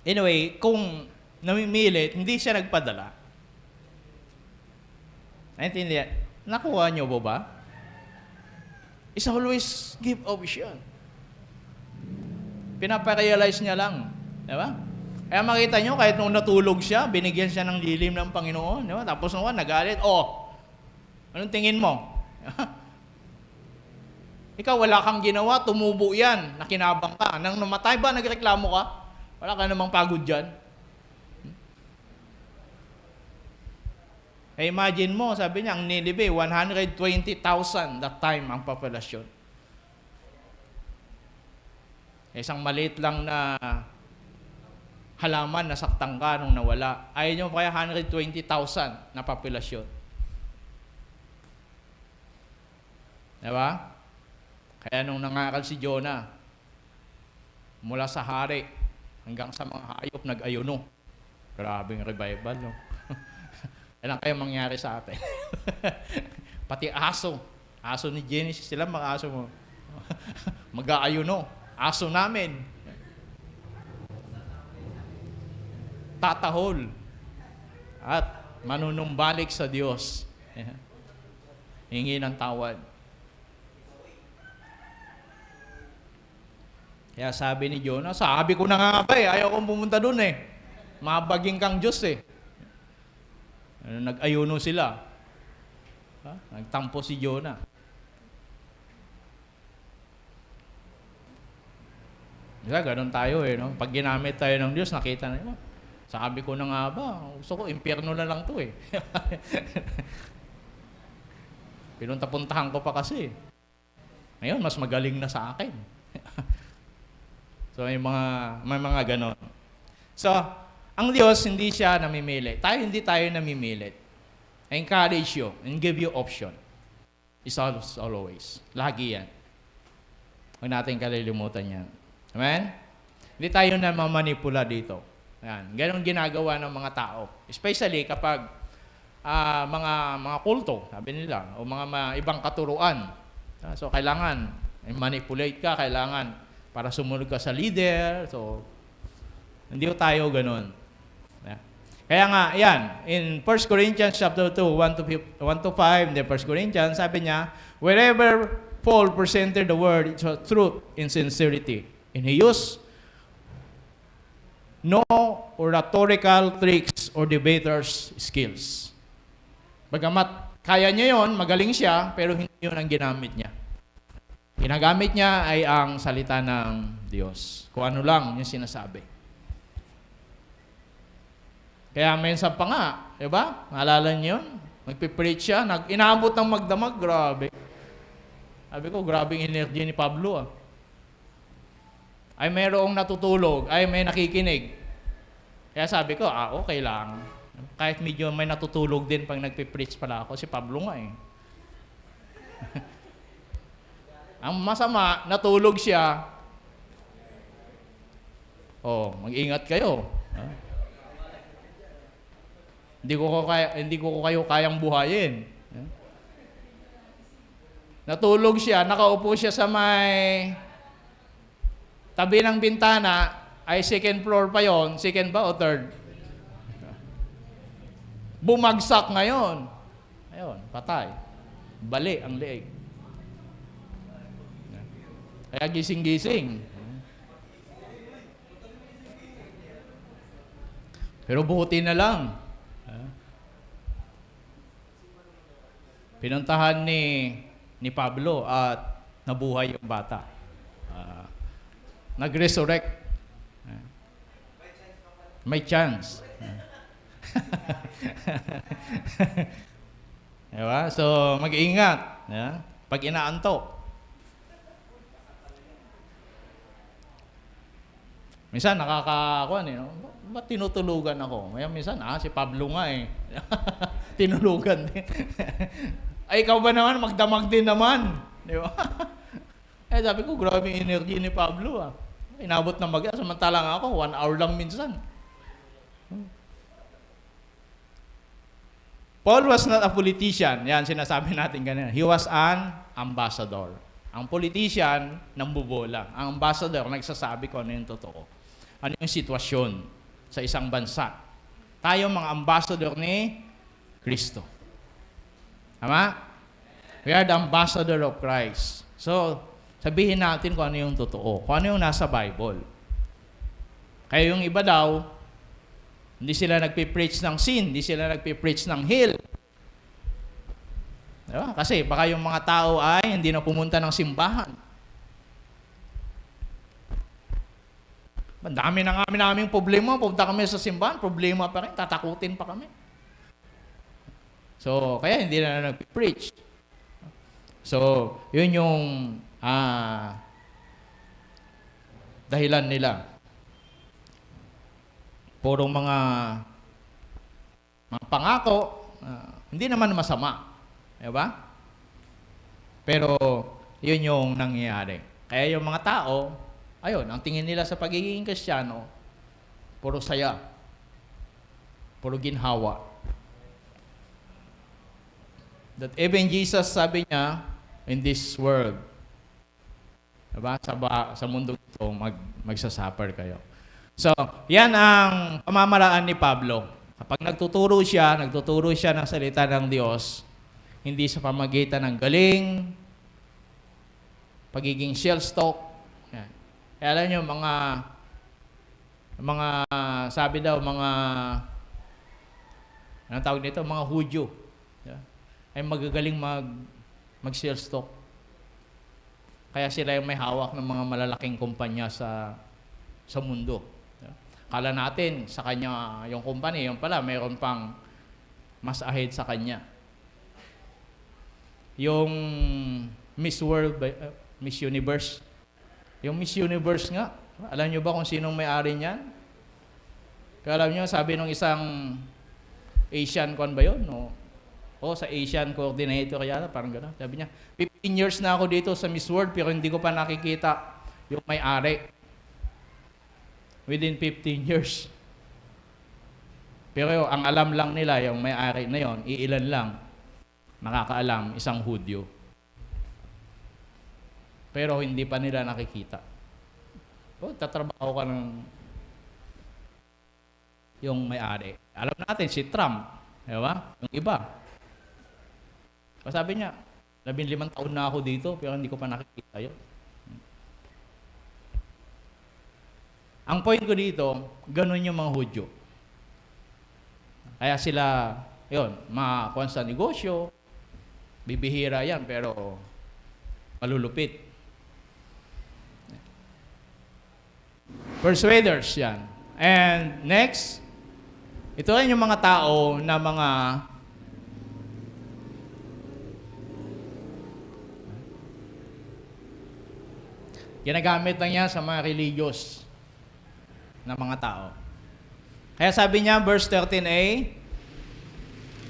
anyway, kung namimilit, hindi siya nagpadala. Naintindihan? Nakuha niyo ba? It's always give option. Pinaparealize niya lang. Di ba? Kaya makita niyo, kahit nung natulog siya, binigyan siya ng lilim ng Panginoon. Di ba? Tapos nung nagalit, anong tingin mo? Ikaw, wala kang ginawa, tumubo yan, nakinabang ka. Nang namatay ba, nagreklamo ka? Wala ka namang pagod dyan. Imagine mo, sabi niya, ang Nineveh, 120,000 that time ang populasyon. Isang maliit lang na halaman, nasaktan ka nung nawala. Ayaw nyo kaya 120,000 na populasyon. Diba? Kaya nung nangaral si Jonah, mula sa hari hanggang sa mga hayop nag-ayuno. Grabing revival, no? Kailan kaya mangyari sa atin? Pati aso. Aso ni Genesis, sila mga aso mo. Mag-aayuno. Aso namin. Tatahol. At manunumbalik sa Diyos. Hingi ng tawad. Kaya sabi ni Jonah, sabi ko na nga ba ayaw kong pumunta dun Mabaging kang Diyos Nag-ayuno sila. Nagtampo si Jonah. Ganun tayo no? Pag ginamit tayo ng Diyos, nakita na yun. Sabi ko na nga ba, gusto ko, impyerno na lang to Pinunta-puntahan ko pa kasi. Ngayon, mas magaling na sa akin. So, may mga ganon. So, ang Diyos, hindi siya namimili. Hindi tayo namimili. Encourage you and give you option. It's always. Lagi yan. Huwag natin kalilimutan yan. Amen? Hindi tayo na mamanipula dito. Yan. Ganon ginagawa ng mga tao. Especially kapag mga kulto, sabi nila, o mga ibang katuruan. So, kailangan manipulate ka, kailangan para sumunod ka sa leader. So, hindi ko tayo ganun. Kaya nga, yan, in 1 Corinthians chapter 2, 1 to 5, then 1 Corinthians, sabi niya, wherever Paul presented the word, it's a truth in sincerity. And he used no oratorical tricks or debaters' skills. Bagamat kaya niya yon, magaling siya, pero hindi yun ang ginamit niya. Ginagamit niya ay ang salita ng Diyos. Kung ano lang yung sinasabi. Kaya minsan pa nga, di ba? Naalala niyo yun? Nagpipreach siya, inaabot ng magdamag, grabe. Sabi ko, grabing energy ni Pablo. Ay mayroong natutulog, ay may nakikinig. Kaya sabi ko, okay lang. Kahit medyo may natutulog din pag nagpipreach pala ako, si Pablo nga eh. Ang masama, natulog siya. Mag-ingat kayo. Hindi ko kayo kayang buhayin. Natulog siya, nakaupo siya sa may tabi ng bintana, ay second floor pa yon, second ba o third? Bumagsak ngayon. Ayun, patay. Bali ang leeg. Kaya gising-gising. Pero buti na lang. Pinuntahan ni Pablo at nabuhay yung bata. Nag-resurrect. May chance. Diba? So, mag-ingat. Pag inaantok. Minsan, nakakakuan eh. Ba't tinutulugan ako? Minsan, si Pablo nga eh. Tinulugan din. Ay, ikaw ba naman? Magdamag din naman. Di ba? Sabi ko, grabe yung energy ni Pablo Inabot na samantalang ako, 1 hour lang minsan. Paul was not a politician. Yan, sinasabi natin ganyan. He was an ambassador. Ang politician, nambubola. Ang ambassador, nagsasabi ko ano yung totoo. Ano yung sitwasyon sa isang bansa. Tayo mga ambassador ni Kristo. Tama? We are the ambassador of Christ. So, sabihin natin kung ano yung totoo. Kung ano yung nasa Bible. Kaya yung iba daw, hindi sila nagpipreach ng sin, hindi sila nagpipreach ng heal. Diba? Kasi baka yung mga tao ay hindi na pumunta ng simbahan. Ang dami na naming problema. Pumunta kami sa simbahan, problema pa rin, tatakutin pa kami. So, kaya hindi na nagpipreach. So, yun yung dahilan nila. Puro mga pangako, hindi naman masama. Diba? Pero, yun yung nangyayari. Kaya yung mga tao, ayun, ang tingin nila sa pagiging Kristiyano, puro saya, puro ginhawa. That even Jesus, sabi niya, in this world, diba? Sa mundo ito, magsasuffer kayo. So, yan ang pamamaraan ni Pablo. Kapag nagtuturo siya ng salita ng Diyos, hindi sa pamagitan ng galing, pagiging shell-stock. Yan. Kaya alam nyo, sabi daw, anong tawag nito? Mga Hudyo. Ay magagaling mag-shell-stock. Kaya sila yung may hawak ng mga malalaking kumpanya sa mundo. Kala natin sa kanya yung company, yung pala mayroon pang mas ahead sa kanya. yung Miss World, Miss Universe. Yung Miss Universe nga, alam nyo ba kung sinong may-ari niyan? Kaya alam nyo, sabi nung isang Asian kon ba yun? Sa Asian coordinator kaya, parang gano'n. Sabi niya, 15 years na ako dito sa Miss World pero hindi ko pa nakikita yung may-ari. Within 15 years. Pero ang alam lang nila, yung may-ari na yon, iilan lang nakakaalam, isang Hudyo. Pero hindi pa nila nakikita. Tatrabaho ka ng yung may-ari. Alam natin, si Trump, di ba? Yung iba. Sabi niya, 15 taon na ako dito, pero hindi ko pa nakikita yun. Ang point ko dito, ganun yung mga Hudyo. Kaya sila, yun, makakuha sa negosyo, bibihira yan, pero malulupit. Persuaders yan. And next, ito rin yung mga tao na mga ginagamit lang yan sa mga religious na mga tao. Kaya sabi niya, verse 13a,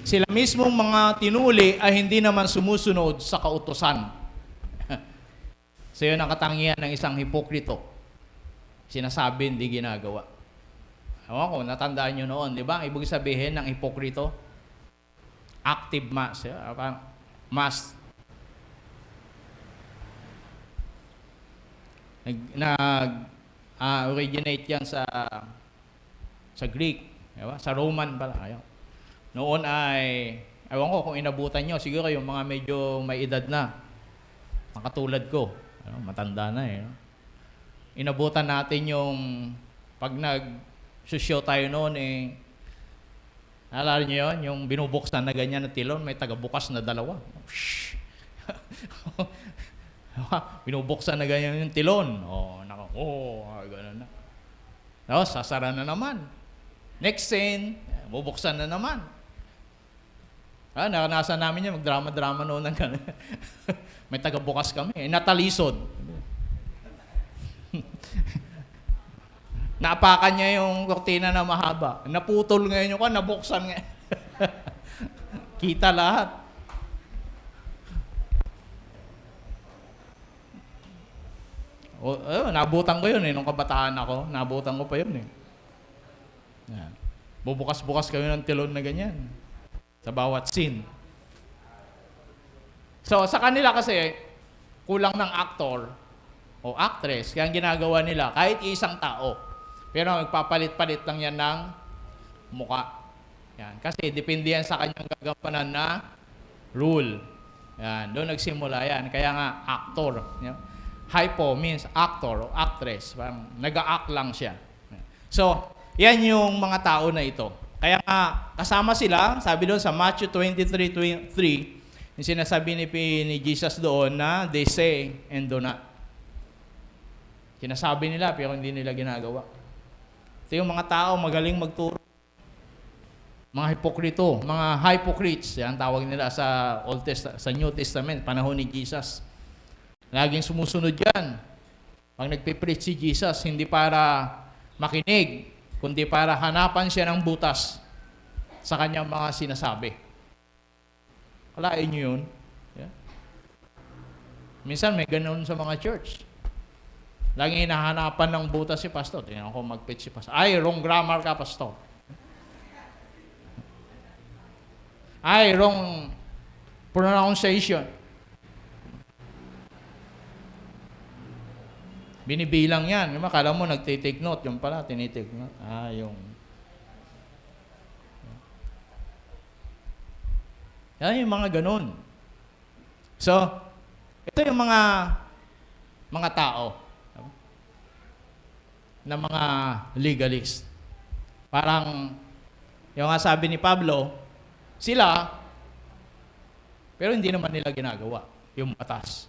sila mismong mga tinuli ay hindi naman sumusunod sa kautusan. So yun ang katangian ng isang hipokrito. Sinasabi, hindi ginagawa. Ewan ko, natandaan nyo noon, di ba? Ibig sabihin ng hipokrito, active mass. Mass. Originate yan sa Greek. Diba? Sa Roman pala. Ayaw. Noon ay, ewan ko kung inabutan nyo, siguro yung mga medyo may edad na, makatulad ko, matanda na eh. Inabutan natin yung, pag nag-show tayo noon eh, naalala nyo yun, yung binubuksan na ganyan na tilon, may tagabukas na dalawa. Binubuksan na ganyan yung tilon. Gano'n na. Sasara na naman. Next scene, bubuksan na naman. Naranasan namin yan, magdrama-drama noon ng gano'n. May tagabukas kami. Natalisod. Naapakan niya yung kortina na mahaba. Naputol ngayon yung nabuksan ngayon. Kita lahat. Nabutan ko yun nung kabataan ako. Nabutan ko pa yun Yan. Bubukas-bukas kami ng tilon na ganyan. Sa bawat scene. So, sa kanila kasi, kulang ng aktor o actress, kaya ang ginagawa nila, kahit isang tao, pero magpapalit-palit lang yan ng muka. Yan. Kasi depende yan sa kanyang gagampanan na rule. Yan. Doon nagsimula yan. Kaya nga, actor. Yan. Hypo means actor o actress. Parang nag-a-act lang siya. So, yan yung mga tao na ito. Kaya nga, kasama sila, sabi doon sa Matthew 23:3, yung sinasabi ni Jesus doon na they say and do not. Sinasabi nila pero hindi nila ginagawa. Ito yung mga tao magaling magturo. Mga hipokrito, mga hypocrites, yan tawag nila sa sa New Testament, panahon ni Jesus. Laging sumusunod yan. Pag nagpipreach si Jesus, hindi para makinig, kundi para hanapan siya ng butas sa kanyang mga sinasabi. Kalain nyo yun. Yeah. Minsan may ganoon sa mga church. Laging hinahanapan ng butas si pastor. Tingnan ko mag-preach si pastor. Ay, wrong grammar ka, pastor. Ay, wrong pronunciation. Binibilang yan. Kala mo nagtitake note. Yung pala, tinitake note. Yan yung mga ganun. So, ito yung mga tao na mga legalist. Parang, yung nga sabi ni Pablo, sila, pero hindi naman nila ginagawa yung batas.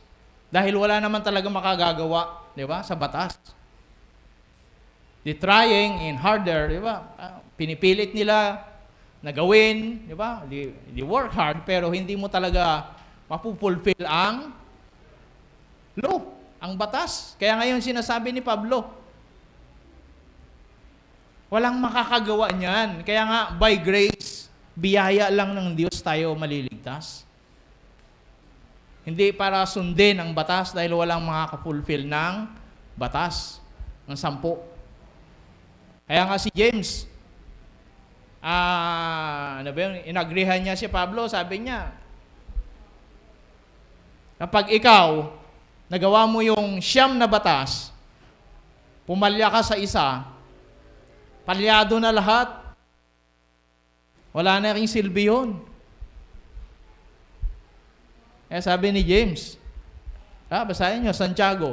Dahil wala naman talaga makagagawa, di ba, sa batas. They trying in harder, di ba? Pinipilit nila na gawin, di ba? They work hard, pero hindi mo talaga mapupulfill ang law, ang batas. Kaya ngayon sinasabi ni Pablo, walang makakagawa niyan. Kaya nga, by grace, biyaya lang ng Diyos tayo maliligtas. Hindi para sundin ang batas dahil walang makakapulfill ng batas, ng 10. Kaya nga si James, inagrihan niya si Pablo, sabi niya, kapag ikaw, nagawa mo yung 9 na batas, pumalya ka sa isa, palyado na lahat, wala na ring silbi yun. Sabi ni James, basahin nyo, Santiago,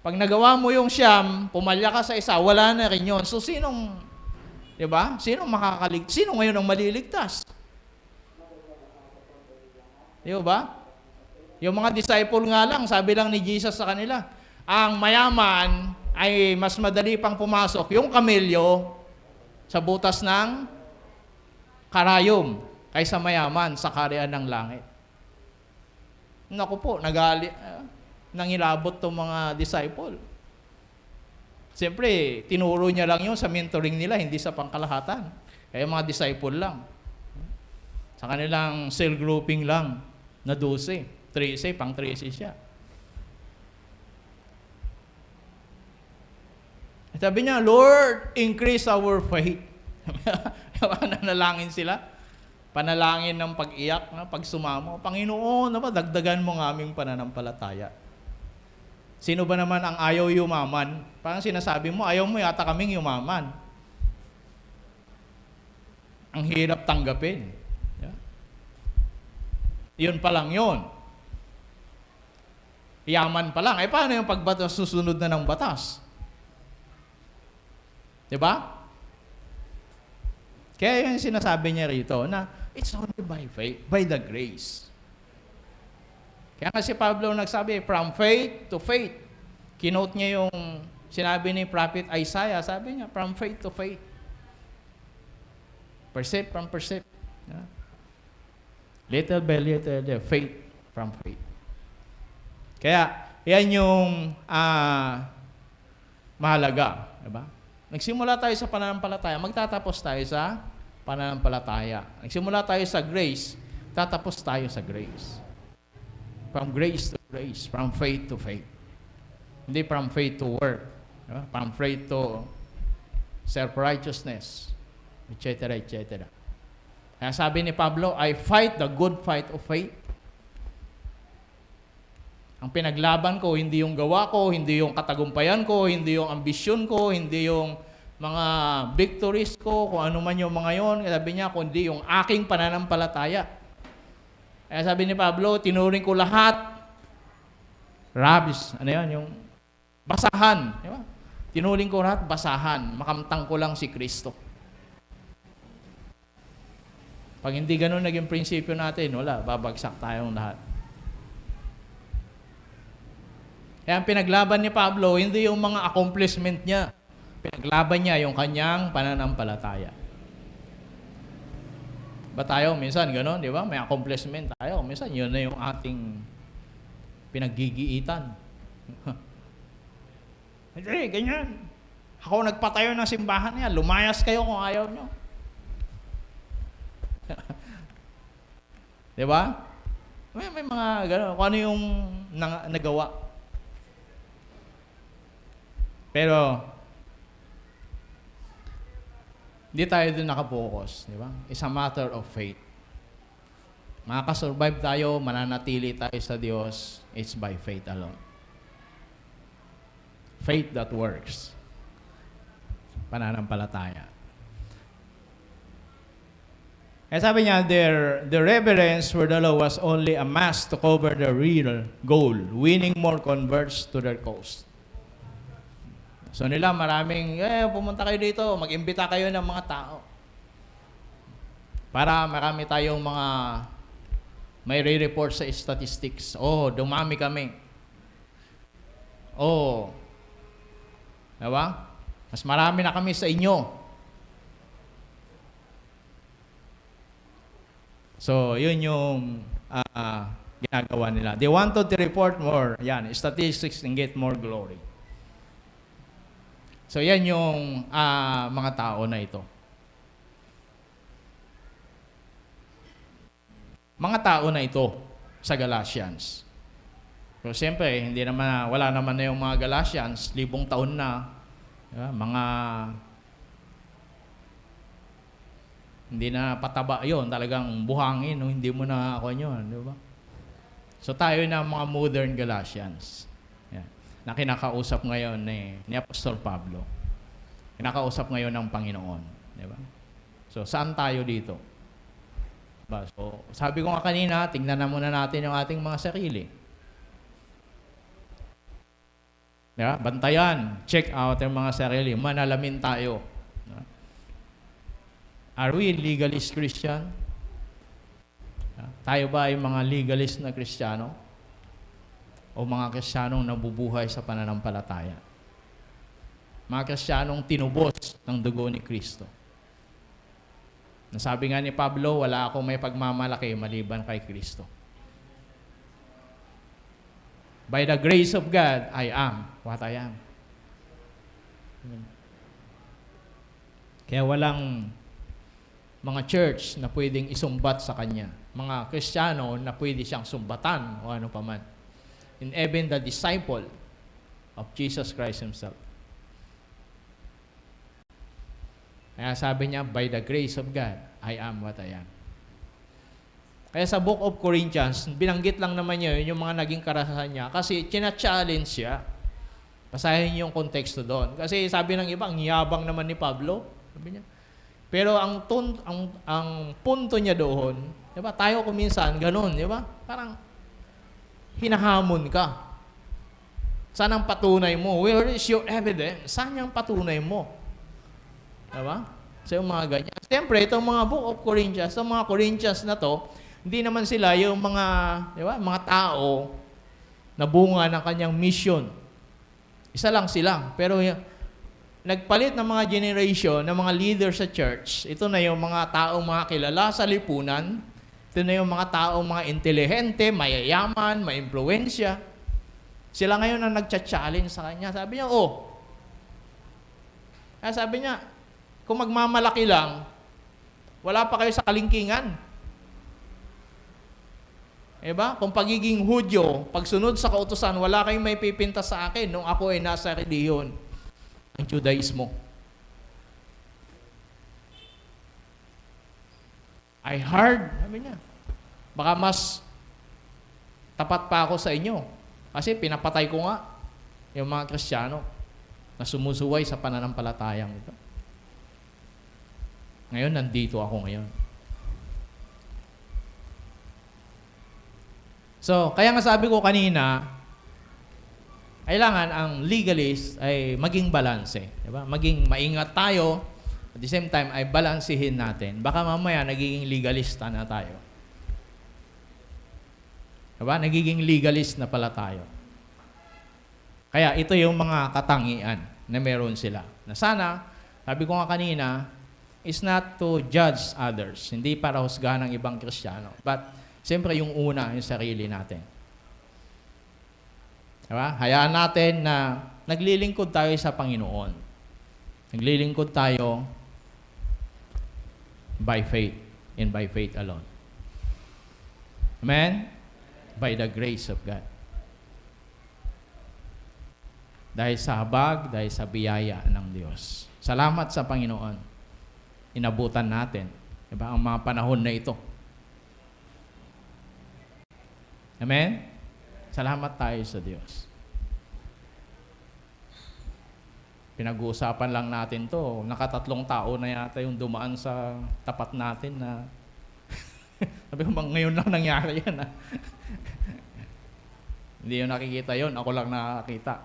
pag nagawa mo yung 9, pumalya ka sa isa, wala na rin yun. So, diba? Sino ngayon ang maliligtas? Diba? Yung mga disciple nga lang, sabi lang ni Jesus sa kanila, ang mayaman ay mas madali pang pumasok yung kamelyo sa butas ng karayom kaysa mayaman sa kaharian ng langit. Naku po, nangilabot itong mga disciple. Siyempre, tinuro niya lang yun sa mentoring nila, hindi sa pangkalahatan. Kaya mga disciple lang. Sa kanilang cell grouping lang na 12. 13, pang 13 siya. Sabi niya, Lord, increase our faith. Nanalangin sila. Panalangin ng pag-iyak, pag sumamo. Panginoon, dagdagan mo ng aming pananampalataya. Sino ba naman ang ayaw yumaman? Parang sinasabi mo, ayaw mo yata kaming yumaman. Ang hirap tanggapin. Yeah. Yun pa lang yun. Yaman pa lang. Paano yung pagbatas susunod na ng batas? Diba? Kaya yung sinasabi niya rito na it's only by faith, by the grace. Kaya kasi Pablo nagsabi, from faith to faith. Kinote niya yung sinabi ni Prophet Isaiah, sabi niya, from faith to faith. Percept from percept. Yeah. Little by little, faith from faith. Kaya, yan yung mahalaga. Diba? Nagsimula tayo sa pananampalataya, magtatapos tayo sa pananampalataya. Nagsimula tayo sa grace, tatapos tayo sa grace. From grace to grace, from faith to faith. Hindi from faith to work. Diba? From faith to self-righteousness, etc., etc. Kaya sabi ni Pablo, I fight the good fight of faith. Ang pinaglaban ko, hindi yung gawa ko, hindi yung katagumpayan ko, hindi yung ambisyon ko, hindi yung mga victories ko, kung ano man yung mga yon. Sabi niya, kundi yung aking pananampalataya. Kaya sabi ni Pablo, tinuring ko lahat. Rabis, yung basahan. Diba? Tinuring ko lahat, basahan. Makamtang ko lang si Kristo. Pag hindi ganun naging prinsipyo natin, wala, babagsak tayong lahat. Kaya ang pinaglaban ni Pablo, hindi yung mga accomplishment niya. Pinaglaban niya yung kanyang pananampalataya. Ba tayo, minsan gano'n, di ba? May accomplishment tayo. Minsan yun na yung ating pinaggigiitan. Hindi, ganyan. Ako nagpatayo ng simbahan niya. Lumayas kayo kung ayaw nyo. Di ba? May mga gano'n. Kung ano yung nagawa. Pero, hindi tayo doon nakapokus, di ba? It's a matter of faith. Makakasurvive tayo, mananatili tayo sa Diyos, it's by faith alone. Faith that works. Pananampalataya. Kaya sabi niya, their reverence for the law was only a mask to cover the real goal, winning more converts to their cause. So nila maraming, pumunta kayo dito, mag-imbita kayo ng mga tao. Para marami tayong mga may re-report sa statistics. Dumami kami. Diba? Mas marami na kami sa inyo. So, yun yung ginagawa nila. They wanted to report more, yan, statistics and get more glory. So yan yung mga tao na ito. Mga tao na ito sa Galatians. Pero siyempre, wala naman na yung mga Galatians, 1,000 taon na, mga hindi na pataba yon, talagang buhangin, no? Hindi mo na ako yun, di ba? So tayo na mga modern Galatians. Yan. Na kinakausap ngayon ni Apostol Pablo. Kinakausap ngayon ng Panginoon. Di ba? So saan tayo dito? So sabi ko nga kanina, tingnan na muna natin yung ating mga sarili. Di ba? Bantayan, check out yung mga sarili. Manalamin tayo. Di ba? Are we legalist Christian? Tayo ba ay mga legalist na Kristiyano? O mga Kristiyanong nabubuhay sa pananampalataya? Mga Kristiyanong tinubos ng dugo ni Kristo. Nasabi nga ni Pablo, wala akong may pagmamalaki maliban kay Kristo. By the grace of God, I am what I am. Kaya walang mga church na pwedeng isumbat sa Kanya. Mga Kristiyano na pwede siyang sumbatan o ano paman. And even the disciple of Jesus Christ Himself. Kaya sabi niya, by the grace of God, I am what I am. Kaya sa Book of Corinthians, binanggit lang naman niya yung mga naging karahasan niya kasi china-challenge siya. Basahin yung konteksto doon. Kasi sabi ng iba, ang yabang naman ni Pablo. Sabi niya. Pero ang punto niya doon, di ba? Tayo kuminsan, ganun, di ba? Parang hinahamon ka. Saan ang patunay mo? Where is your evidence? Saan yung patunay mo? Diba? So yung mga ganyan. Siyempre, itong mga Book of Corinthians, itong mga Corinthians na to, hindi naman sila yung mga, di ba, mga tao na bunga ng kanyang mission. Isa lang sila. Pero nagpalit ng mga generation, ng mga leaders sa church, ito na yung mga taong mga kilala sa lipunan, ito na yung mga taong mga intelihente, mayayaman, maimpluwensya. Sila ngayon ang nagcha-challenge sa kanya. Sabi niya, sabi niya, kung magmamalaki lang, wala pa kayo sa kalingkingan. Diba? Kung pagiging Hudyo, pagsunod sa kautusan, wala kayong may pipinta sa akin nung ako ay nasa reliyon ng Judaismo. I heard, sabi niya, baka mas tapat pa ako sa inyo. Kasi pinapatay ko nga yung mga Kristiyano na sumusuway sa pananampalatayang ito. Ngayon, nandito ako ngayon. So, kaya nga sabi ko kanina, kailangan ang legalist ay maging balanse. Diba? Maging maingat tayo, at the same time ay balansehin natin. Baka mamaya nagiging legalista na tayo. Diba? Nagiging legalist na pala tayo. Kaya ito yung mga katangian na meron sila. Na sana, sabi ko nga kanina, is not to judge others. Hindi para husgahan ng ibang Kristiyano. But, siyempre yung una, yung sarili natin. Diba? Hayaan natin na naglilingkod tayo sa Panginoon. Naglilingkod tayo by faith and by faith alone. Amen? By the grace of God. Dahil sa habag, dahil sa biyaya ng Diyos. Salamat sa Panginoon. Inabutan natin. Diba? Ang mga panahon na ito. Amen? Salamat tayo sa Diyos. Pinag-uusapan lang natin to. Nakatatlong tao na yata yung dumaan sa tapat natin na sabi ko, ngayon lang nangyari yan. Hindi yung nakikita yon, ako lang nakakita.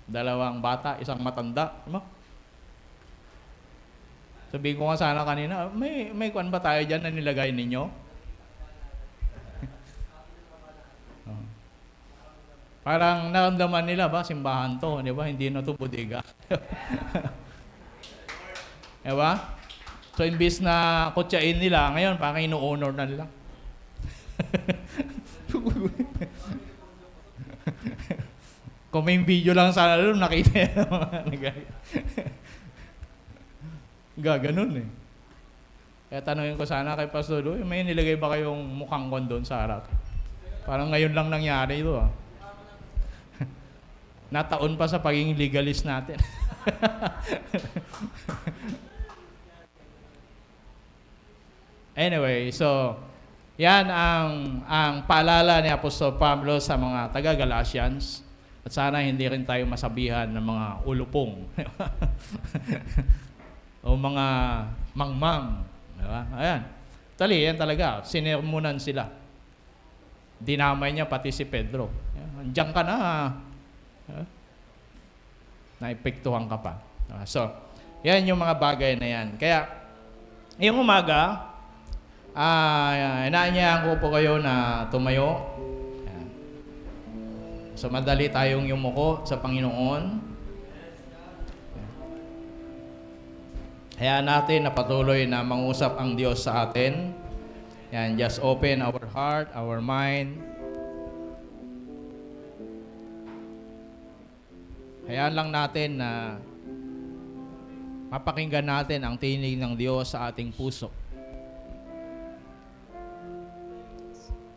2 bata, 1 matanda. Diba? Sabi ko nga sana kanina, may kwan ba tayo dyan na nilagay ninyo? Parang naramdaman nila ba, simbahan to, di ba? Hindi na to bodega. Diba? So, imbis na kutsain nila, ngayon parang ino-honor na nila. Kung may video lang sana doon, nakita yan ng mga gaganon eh. Kaya tanungin ko sana kay Pastor Louie, may nilagay ba kayong mukhang kon doon sa harap? Parang ngayon lang nangyari ito ah. Nataon pa sa pagiging legalist natin. Anyway, so yan ang paalala ni Apostol Pablo sa mga taga-Galatians. At sana hindi rin tayo masabihan ng mga ulupong o mga mangmang. Diba? Ayan. Tali, yan talaga. Sinermonan sila. Dinamay niya pati si Pedro. Andiyan ka na. Naepektuhan ka pa. So, yan yung mga bagay na yan. Kaya, ngayong umaga, inaanyahan ko po kayo na tumayo. Ayan. So, madali tayong yumuko sa Panginoon. Hayaan natin na patuloy na mangusap ang Diyos sa atin. Yan, just open our heart, our mind. Hayaan lang natin na mapakinggan natin ang tinig ng Diyos sa ating puso.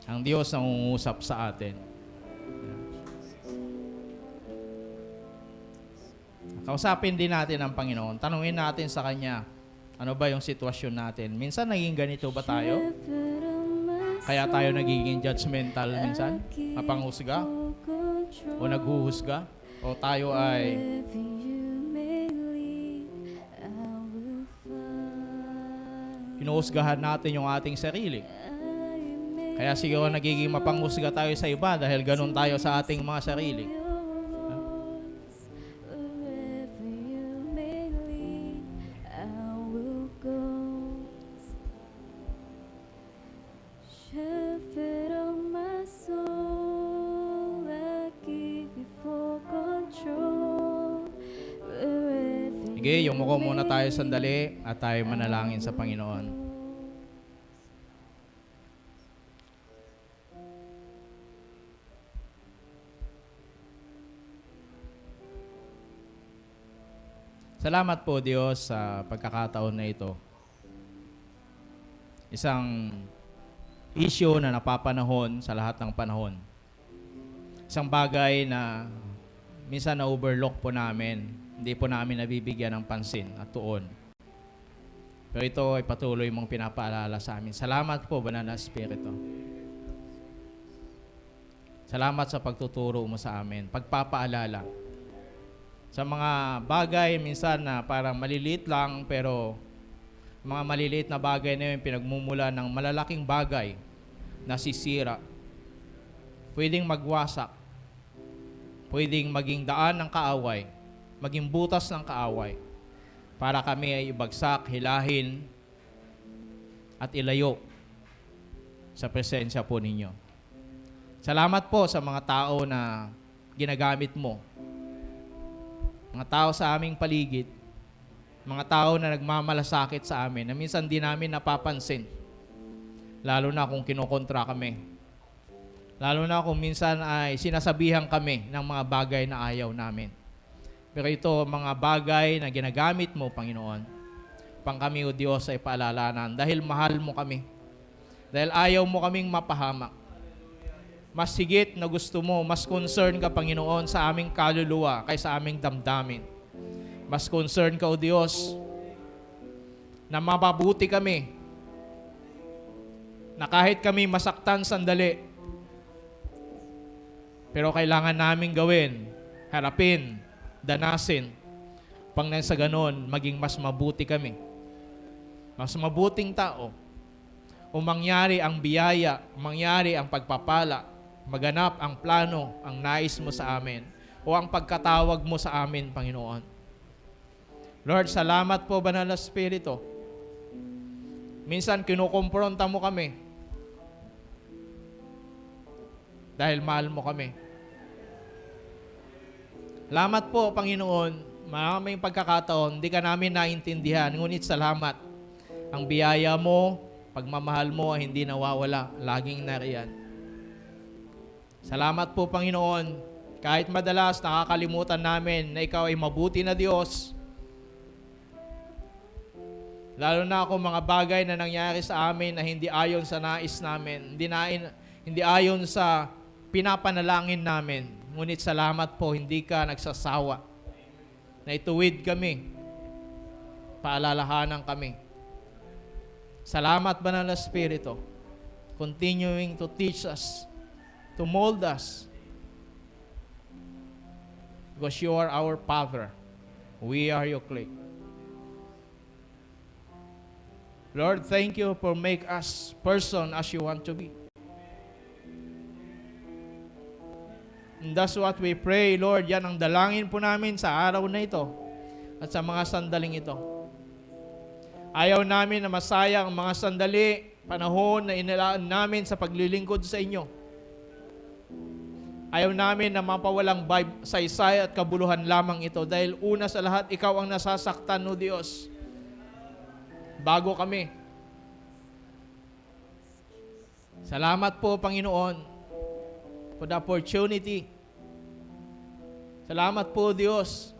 Ang Diyos na ungusap sa atin. Kausapin din natin ang Panginoon. Tanungin natin sa Kanya, ano ba yung sitwasyon natin? Minsan naging ganito ba tayo? Kaya tayo nagiging judgmental minsan? Mapanghusga? O naghuhusga? O tayo ay hinuhusgahan natin yung ating sarili? Kaya siguro nagiging mapanghusga tayo sa iba dahil ganun tayo sa ating mga sarili. Sige, yumuko muna tayo sandali at tayo manalangin sa Panginoon. Salamat po Diyos sa pagkakataon na ito. Isang issue na napapanahon sa lahat ng panahon. Isang bagay na minsan na-overlook po namin. Hindi po namin nabibigyan ng pansin at tuon. Pero ito ay patuloy mong pinapaalala sa amin. Salamat po, Banal na Espiritu. Salamat sa pagtuturo mo sa amin. Pagpapaalala. Sa mga bagay minsan na parang maliliit lang, pero mga maliliit na bagay na yun pinagmumula ng malalaking bagay na sisira. Pwedeng magwasak. Pwedeng maging daan ng kaaway. Maging butas ng kaaway para kami ay ibagsak, hilahin, at ilayo sa presensya po ninyo. Salamat po sa mga tao na ginagamit mo. Mga tao sa aming paligid, mga tao na nagmamalasakit sa amin, na minsan di namin napapansin, lalo na kung kinokontra kami. Lalo na kung minsan ay sinasabihan kami ng mga bagay na ayaw namin. Pero ito, mga bagay na ginagamit mo, Panginoon, pang kami, O Diyos, ay paalalanan. Dahil mahal mo kami. Dahil ayaw mo kaming mapahamak. Mas higit na gusto mo, mas concern ka, Panginoon, sa aming kaluluwa kaysa aming damdamin. Mas concern ka, O Diyos, na mapabuti kami. Na kahit kami masaktan sandali, pero kailangan namin gawin, harapin, danasin, pang nang sa ganon, maging mas mabuti kami. Mas mabuting tao. O mangyari ang biyaya, mangyari ang pagpapala, maganap ang plano, ang nais mo sa amin, o ang pagkatawag mo sa amin, Panginoon. Lord, salamat po, Banal na Espiritu. Minsan kinukumpronta mo kami dahil mahal mo kami. Salamat po, Panginoon. Maraming pagkakataon, hindi ka namin naintindihan. Ngunit salamat. Ang biyaya mo, pagmamahal mo ay hindi nawawala. Laging nariyan. Salamat po, Panginoon. Kahit madalas nakakalimutan namin na ikaw ay mabuti na Diyos. Lalo na kung mga bagay na nangyari sa amin na hindi ayon sa nais namin, hindi ayon sa pinapanalangin namin. Ngunit salamat po, hindi ka nagsasawa na ituwid kami, paalalahanan kami. Salamat, Banal na Espiritu, continuing to teach us, to mold us, because you are our Father. We are your clay. Lord, thank you for make us person as you want to be. And that's what we pray, Lord. Yan ang dalangin po namin sa araw na ito at sa mga sandaling ito. Ayaw namin na masayang ang mga sandali, panahon na inilaan namin sa paglilingkod sa inyo. Ayaw namin na mapawalang saysay at kabuluhan lamang ito dahil una sa lahat, ikaw ang nasasaktan, o Diyos. Bago kami. Salamat po, Panginoon, for the opportunity. Salamat po, Diyos,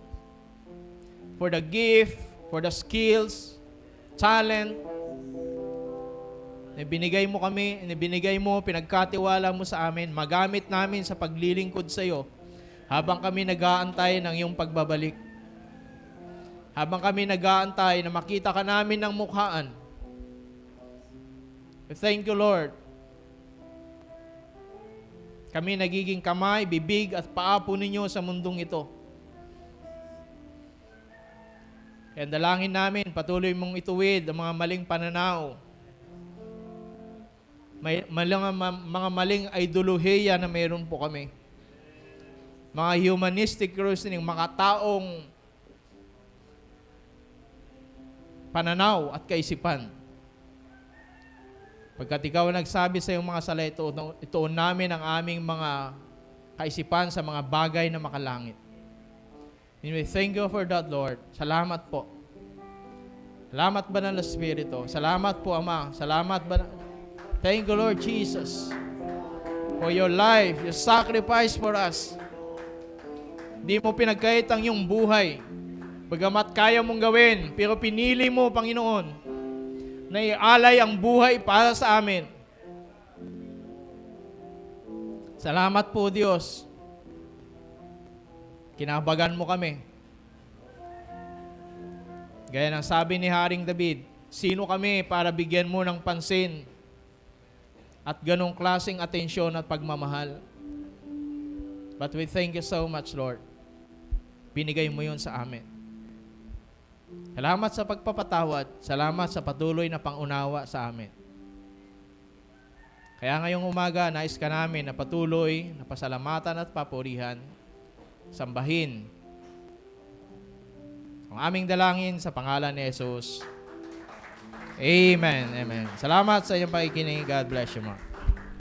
for the gift, for the skills, talent, na binigay mo kami, na binigay mo, pinagkatiwala mo sa amin, magamit namin sa paglilingkod sa iyo habang kami nag-aantay ng iyong pagbabalik. Habang kami nag-aantay na makita ka namin ng mukhaan. Thank you, Lord. Kami nagiging kamay, bibig at paa po ninyo sa mundong ito. Kaya dalangin namin, patuloy mong ituwid ang mga maling pananaw. Mga maling ideolohiya na mayroon po kami. Mga humanistic reasoning, mga taong pananaw at kaisipan. Pagkat ikaw nagsabi sa iyong mga sala, ituon namin ang aming mga kaisipan sa mga bagay na makalangit. And we thank you for that, Lord. Salamat po. Salamat, Banal na Espiritu. Salamat po, Ama. Salamat, Thank you, Lord Jesus, for your life, your sacrifice for us. Di mo pinagkait ang iyong buhay. Bagamat kaya mong gawin, pero pinili mo, Panginoon, na ialay ang buhay para sa amin. Salamat po, Diyos. Kinabagan mo kami. Gaya ng sabi ni Haring David, sino kami para bigyan mo ng pansin at ganong klaseng atensyon at pagmamahal? But we thank you so much, Lord. Binigay mo yun sa amin. Salamat sa pagpapatawad. Salamat sa patuloy na pangunawa sa amin. Kaya ngayong umaga, nais ka namin na patuloy na pasalamatan at papurihan, sambahin ang aming dalangin sa pangalan ni Jesus. Amen. Amen. Salamat sa iyong pakikinig. God bless you, Mark.